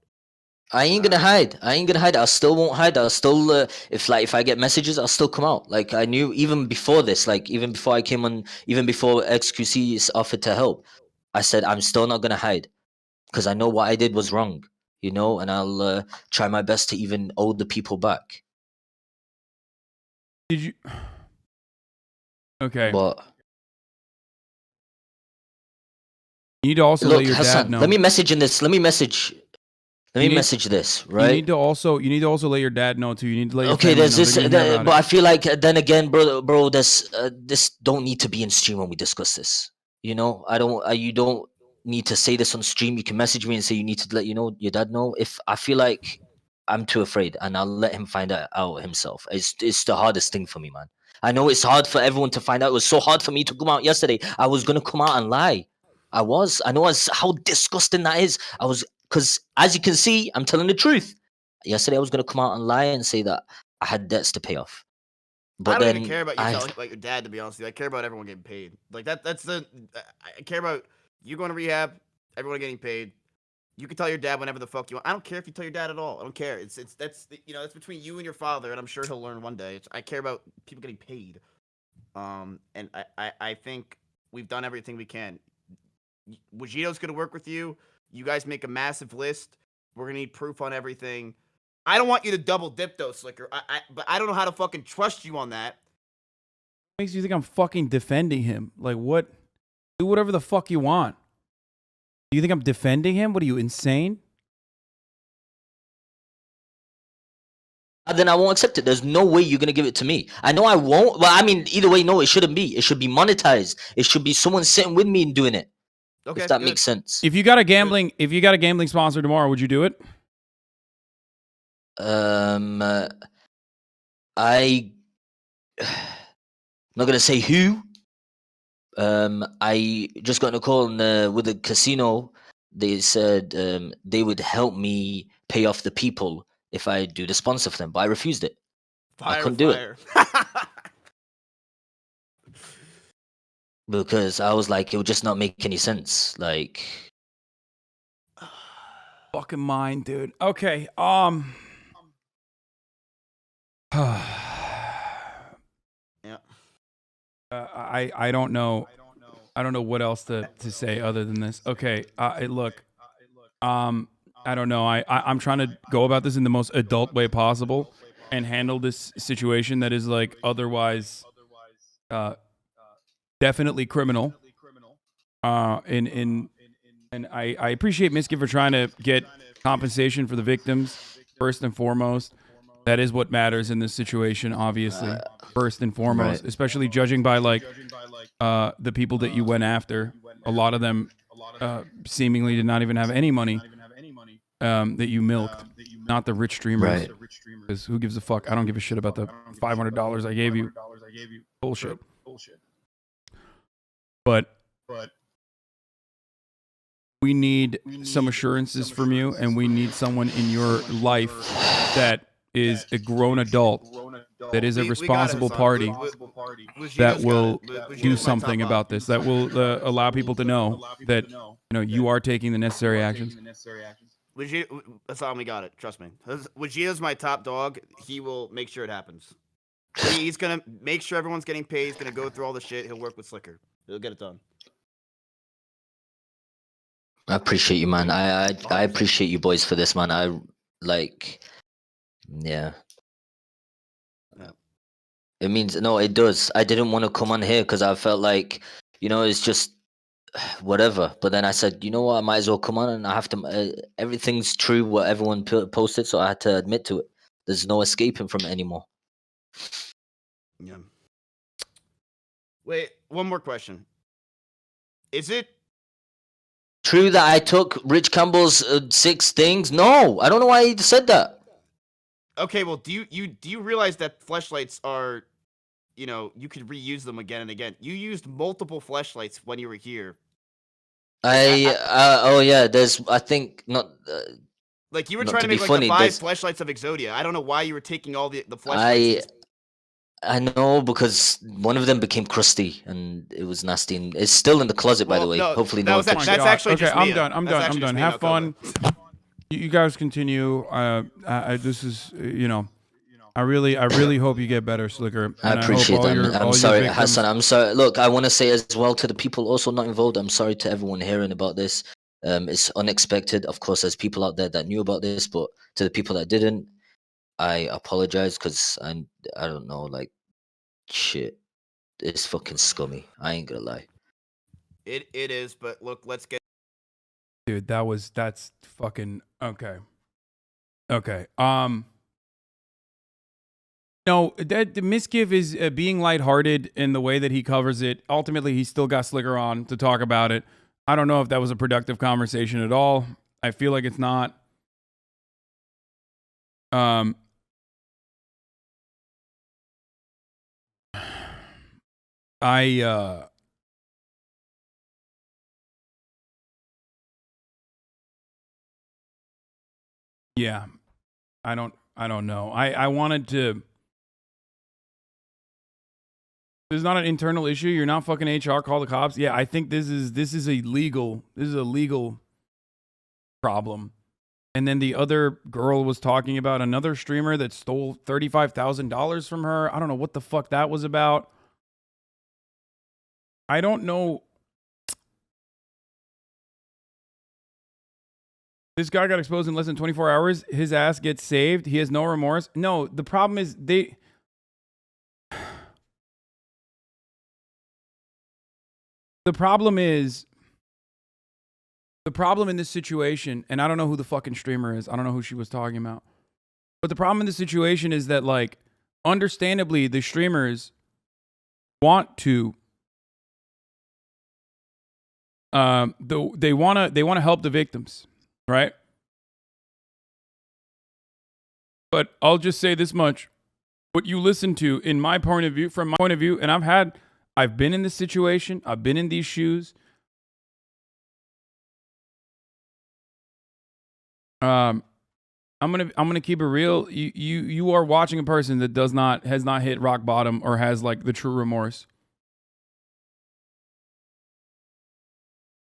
S2: I ain't gonna hide. I ain't gonna hide. I still won't hide. I'll still, if I get messages, I'll still come out. Like I knew even before this, like even before I came on, even before XQC is offered to help, I said I'm still not gonna hide because I know what I did was wrong, and I'll try my best to even owe the people back.
S1: Did you? Okay.
S2: But
S1: You need to also
S2: look,
S1: let your
S2: Hasan,
S1: dad know.
S2: let me message in this. Let me message this, right?
S1: You need to also let your dad know too. You need to let your
S2: Okay,
S1: family
S2: there's
S1: know.
S2: this,
S1: They're gonna hear about
S2: but
S1: it.
S2: I feel like then again, bro, this don't need to be in stream when we discuss this. I don't. You don't need to say this on stream. You can message me and say you need to let your dad know. If I feel like I'm too afraid, and I'll let him find out himself. It's the hardest thing for me, man. I know it's hard for everyone to find out. It was so hard for me to come out yesterday. I was gonna come out and lie. I was. I know how disgusting that is. I was because as you can see, I'm telling the truth. Yesterday, I was gonna come out and lie and say that I had debts to pay off.
S3: I
S2: But
S3: don't even
S2: then
S3: care about you telling like your dad. To be honest with you, I care about everyone getting paid. Like that's the. I care about you going to rehab, everyone getting paid. You can tell your dad whenever the fuck you want. I don't care if you tell your dad at all. I don't care. That's that's between you and your father, and I'm sure he'll learn one day. I care about people getting paid. And I think we've done everything we can. Vegito's gonna work with you. You guys make a massive list. We're gonna need proof on everything. I don't want you to double dip though, Slicker. But I don't know how to fucking trust you on that.
S1: Makes you think I'm fucking defending him? Like what? Do whatever the fuck you want. Do you think I'm defending him? What are you, insane?
S2: then I won't accept it. There's no way you're gonna give it to me. I know I won't. Well, I mean, either way, no, it shouldn't be. It should be monetized. It should be someone sitting with me and doing it.
S3: Okay,
S2: If that
S3: good.
S2: makes sense.
S1: If you got a gambling sponsor tomorrow, would you do it?
S2: I not gonna say who. I just got a call with the casino. They said they would help me pay off the people if I do the sponsor for them, but I refused it. I couldn't do it because I was like, it would just not make any sense. Like,
S1: Fucking mind, dude. Okay.
S3: Yeah.
S1: I don't know. I don't know what else to say other than this. Okay. Look. I don't know. I'm trying to go about this in the most adult way possible and handle this situation that is like otherwise definitely criminal. And I appreciate Mizkif for trying to get compensation for the victims first and foremost. That is what matters in this situation, obviously. First and foremost,
S2: right.
S1: especially judging by like the people that you went after. A lot of them seemingly did not even have any money that you milked, not the rich streamers.
S2: Right.
S1: Because who gives a fuck? I don't give a shit about the $500 I gave you. Bullshit. But we need some assurances from you, and we need someone in your life that is a grown adult, that is a
S3: We got it,
S1: responsible
S3: Hasan.
S1: party,
S3: Vegito's
S1: that
S3: got it.
S1: will
S3: Vegito's
S1: do
S3: my
S1: something
S3: top
S1: about
S3: op.
S1: this, that will allow people to know that you are taking the necessary actions.
S3: Hasan, we got it. Trust me. Vegito's my top dog. He will make sure it happens. He's gonna make sure everyone's getting paid. He's gonna go through all the shit. He'll work with Slicker. He'll get it done.
S2: I appreciate you, man. I appreciate you boys for this, man. I like, yeah. It means no, it does. I didn't want to come on here because I felt like, it's just whatever. But then I said, you know what? I might as well come on, and I have to. Everything's true what everyone posted, so I had to admit to it. There's no escaping from it anymore.
S3: Yeah. Wait, one more question. Is it
S2: True that I took Rich Campbell's 6 things? No, I don't know why he said that.
S3: okay? Well, do you realize that fleshlights are, you could reuse them again and again. You used multiple fleshlights when you were here.
S2: Oh yeah, there's I think not.
S3: Like you were
S2: Not
S3: trying
S2: to
S3: to
S2: be
S3: make like
S2: funny,
S3: the 5
S2: there's-
S3: fleshlights of Exodia. I don't know why you were taking all the fleshlights.
S2: I know because one of them became crusty and it was nasty. And it's still in the closet, by the
S3: Well,
S2: way.
S3: no,
S2: Hopefully,
S3: that
S2: no
S3: was
S2: one
S3: that-
S2: touched
S3: that's
S2: it.
S3: actually
S1: okay,
S3: just
S1: I'm
S3: Mia.
S1: done. I'm
S3: That's
S1: done. I'm
S3: actually
S1: done.
S3: just
S1: Have
S3: Mia, no
S1: fun. You guys continue. This is, I really hope you get better, Slicker.
S2: I
S1: And
S2: appreciate
S1: hope all
S2: that.
S1: your,
S2: I'm
S1: all
S2: sorry,
S1: your victims,
S2: Hassan. I'm sorry. Look, I want to say as well to the people also not involved. I'm sorry to everyone hearing about this. It's unexpected. Of course, there's people out there that knew about this, but to the people that didn't, I apologize because I don't know, like shit. It's fucking scummy. I ain't gonna lie.
S3: It is, but look, let's get.
S1: dude. That's fucking okay. Okay. No, that the Mizkif is being lighthearted in the way that he covers it. Ultimately, he still got Slicker on to talk about it. I don't know if that was a productive conversation at all. I feel like it's not. Yeah, I don't know. I wanted to. There's not an internal issue. You're not fucking HR. Call the cops. Yeah, I think this is a legal problem. And then the other girl was talking about another streamer that stole $35,000 from her. I don't know what the fuck that was about. I don't know. This guy got exposed in less than 24 hours. His ass gets saved. He has no remorse. No, the problem is the problem in this situation, and I don't know who the fucking streamer is. I don't know who she was talking about. But the problem in this situation is that, like, understandably, the streamers want to they want to help the victims, right? But I'll just say this much. What you listen to, in my point of view, from my point of view, and I've been in this situation, I've been in these shoes. I'm gonna keep it real. You are watching a person that has not hit rock bottom or has like the true remorse.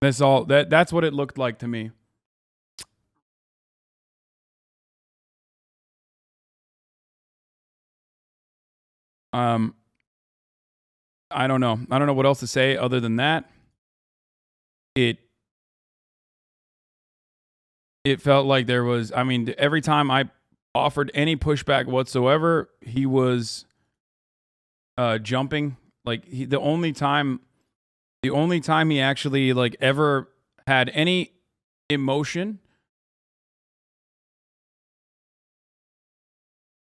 S1: That's all. That's what it looked like to me. I don't know. I don't know what else to say other than that. It felt like there was, I mean, every time I offered any pushback whatsoever, he was jumping. Like the only time he actually like ever had any emotion,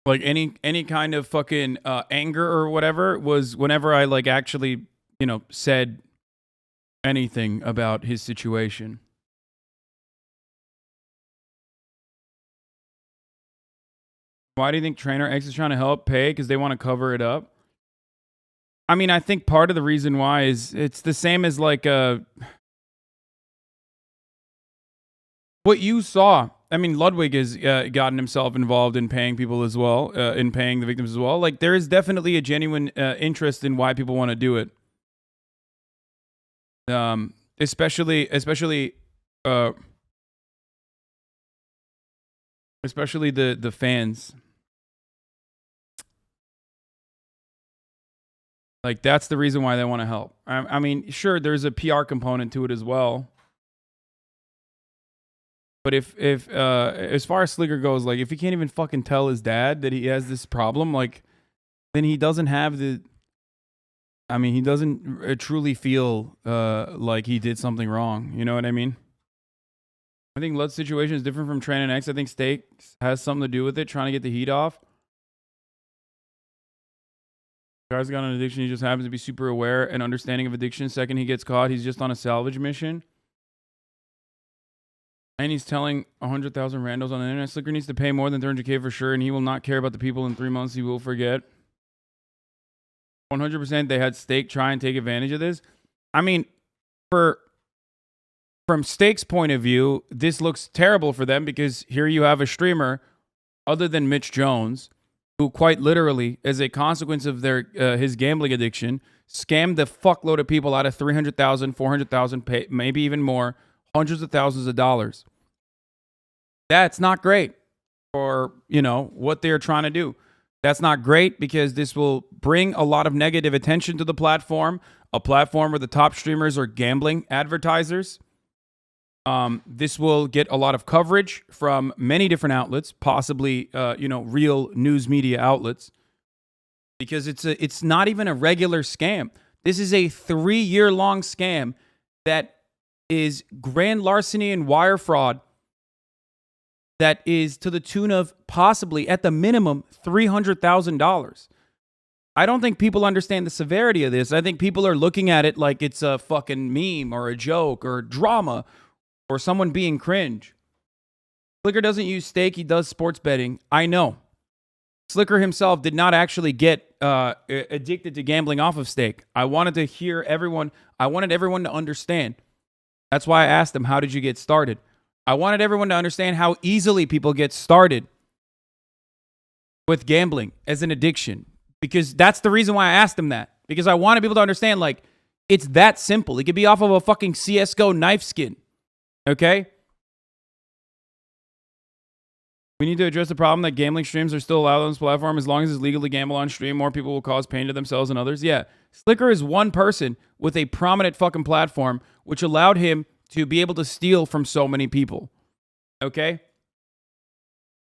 S1: like any kind of fucking anger or whatever, was whenever I like actually, said anything about his situation. Why do you think Trainer X is trying to help pay? Because they want to cover it up. I mean, I think part of the reason why is it's the same as like what you saw. I mean, Ludwig has gotten himself involved in paying people as well, in paying the victims as well. Like, there is definitely a genuine interest in why people want to do it. Especially the fans. Like, that's the reason why they want to help. I mean, sure, there's a PR component to it as well. But if as far as Slicker goes, like, if he can't even fucking tell his dad that he has this problem, like, then he doesn't have the... I mean, he doesn't truly feel like he did something wrong. You know what I mean? I think Lud's situation is different from Tran and X. I think Stakes has something to do with it, trying to get the heat off. Guy's got an addiction. He just happens to be super aware and understanding of addiction. Second he gets caught, he's just on a salvage mission. And he's telling 100,000 randos on the internet. Slicker needs to pay more than 300K for sure, and he will not care about the people in 3 months. He will forget. 100% they had Stake try and take advantage of this. I mean, from Stake's point of view, this looks terrible for them because here you have a streamer other than Mitch Jones who quite literally, as a consequence of their his gambling addiction, scammed the fuckload of people out of 300,000, 400,000, maybe even more, hundreds of thousands of dollars. That's not great for, what they're trying to do. That's not great because this will bring a lot of negative attention to the platform, a platform where the top streamers are gambling advertisers. This will get a lot of coverage from many different outlets, possibly, real news media outlets, because it's not even a regular scam. This is a 3-year-long scam that is grand larceny and wire fraud that is to the tune of possibly, at the minimum, $300,000. I don't think people understand the severity of this. I think people are looking at it like it's a fucking meme or a joke or drama or someone being cringe. Slicker doesn't use Stake. He does sports betting. I know. Slicker himself did not actually get addicted to gambling off of Stake. I wanted everyone to understand. That's why I asked him, how did you get started? I wanted everyone to understand how easily people get started with gambling as an addiction. Because that's the reason why I asked him that. Because I wanted people to understand, like, it's that simple. It could be off of a fucking CSGO knife skin. Okay? We need to address the problem that gambling streams are still allowed on this platform. As long as it's legal to gamble on stream, more people will cause pain to themselves and others. Yeah. Slicker is one person with a prominent fucking platform, which allowed him to be able to steal from so many people. Okay?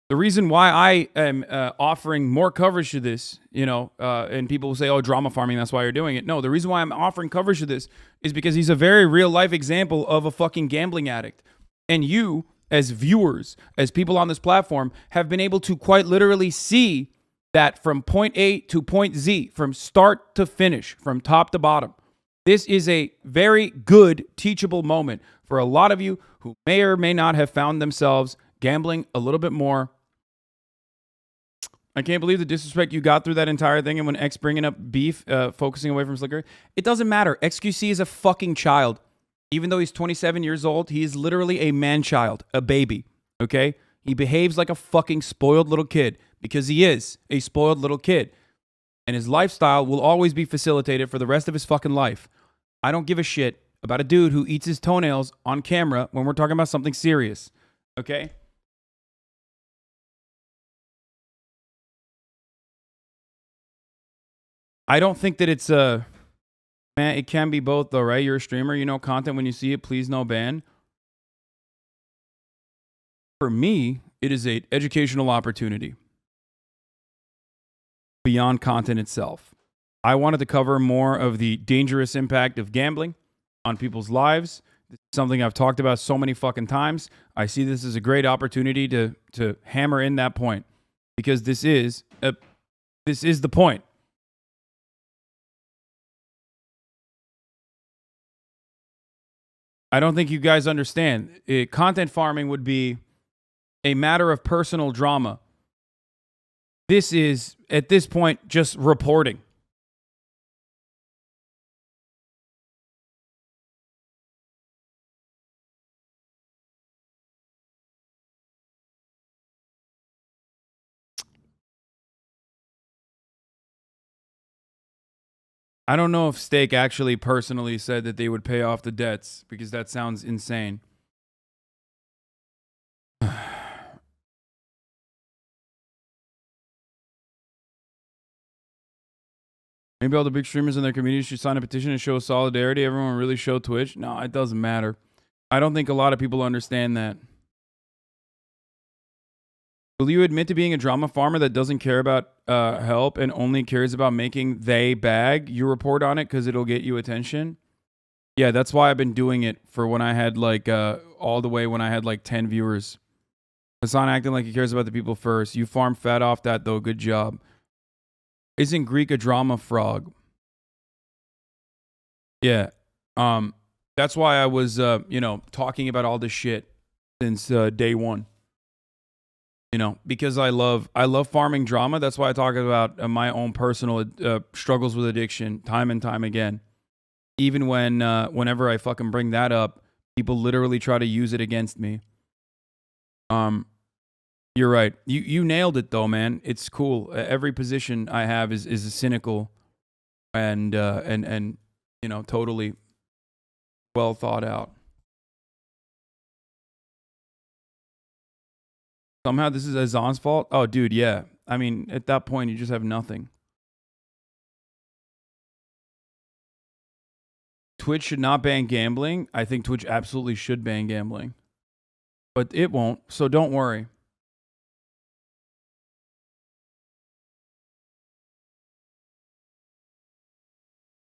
S1: The reason why I am offering more coverage to this, and people will say, oh, drama farming, that's why you're doing it. No, the reason why I'm offering coverage to this is because he's a very real life example of a fucking gambling addict. And you, as viewers, as people on this platform, have been able to quite literally see that from point A to point Z, from start to finish, from top to bottom. This is a very good teachable moment for a lot of you who may or may not have found themselves gambling a little bit more. I can't believe the disrespect you got through that entire thing. And when X bringing up beef, focusing away from Slicker, it doesn't matter. XQC is a fucking child. Even though he's 27 years old, he is literally a man-child, a baby, okay? He behaves like a fucking spoiled little kid because he is a spoiled little kid. And his lifestyle will always be facilitated for the rest of his fucking life. I don't give a shit about a dude who eats his toenails on camera when we're talking about something serious, okay? I don't think that it's man, it can be both though, right? You're a streamer, content when you see it, please no ban. For me, it is an educational opportunity beyond content itself. I wanted to cover more of the dangerous impact of gambling on people's lives. This is something I've talked about so many fucking times. I see this as a great opportunity to hammer in that point because this is the point. I don't think you guys understand. Content farming would be a matter of personal drama. This is, at this point, just reporting. I don't know if Stake actually personally said that they would pay off the debts because that sounds insane. Maybe all the big streamers in their community should sign a petition and show solidarity. Everyone really show Twitch. No, it doesn't matter. I don't think a lot of people understand that. Will you admit to being a drama farmer that doesn't care about help and only cares about making they bag? You report on it because it'll get you attention. Yeah, that's why I've been doing it for when I had like all the way when I had like 10 viewers. Hasan acting like he cares about the people first. You farm fat off that though. Good job. Isn't Greek a drama frog? Yeah. That's why I was talking about all this shit since day one. Because I love farming drama. That's why I talk about my own personal struggles with addiction time and time again. Even whenever I fucking bring that up, people literally try to use it against me. You're right. You nailed it though, man. It's cool. Every position I have is cynical and totally well thought out. Somehow this is Azan's fault? Oh, dude, yeah. I mean, at that point, you just have nothing. Twitch should not ban gambling. I think Twitch absolutely should ban gambling. But it won't, so don't worry.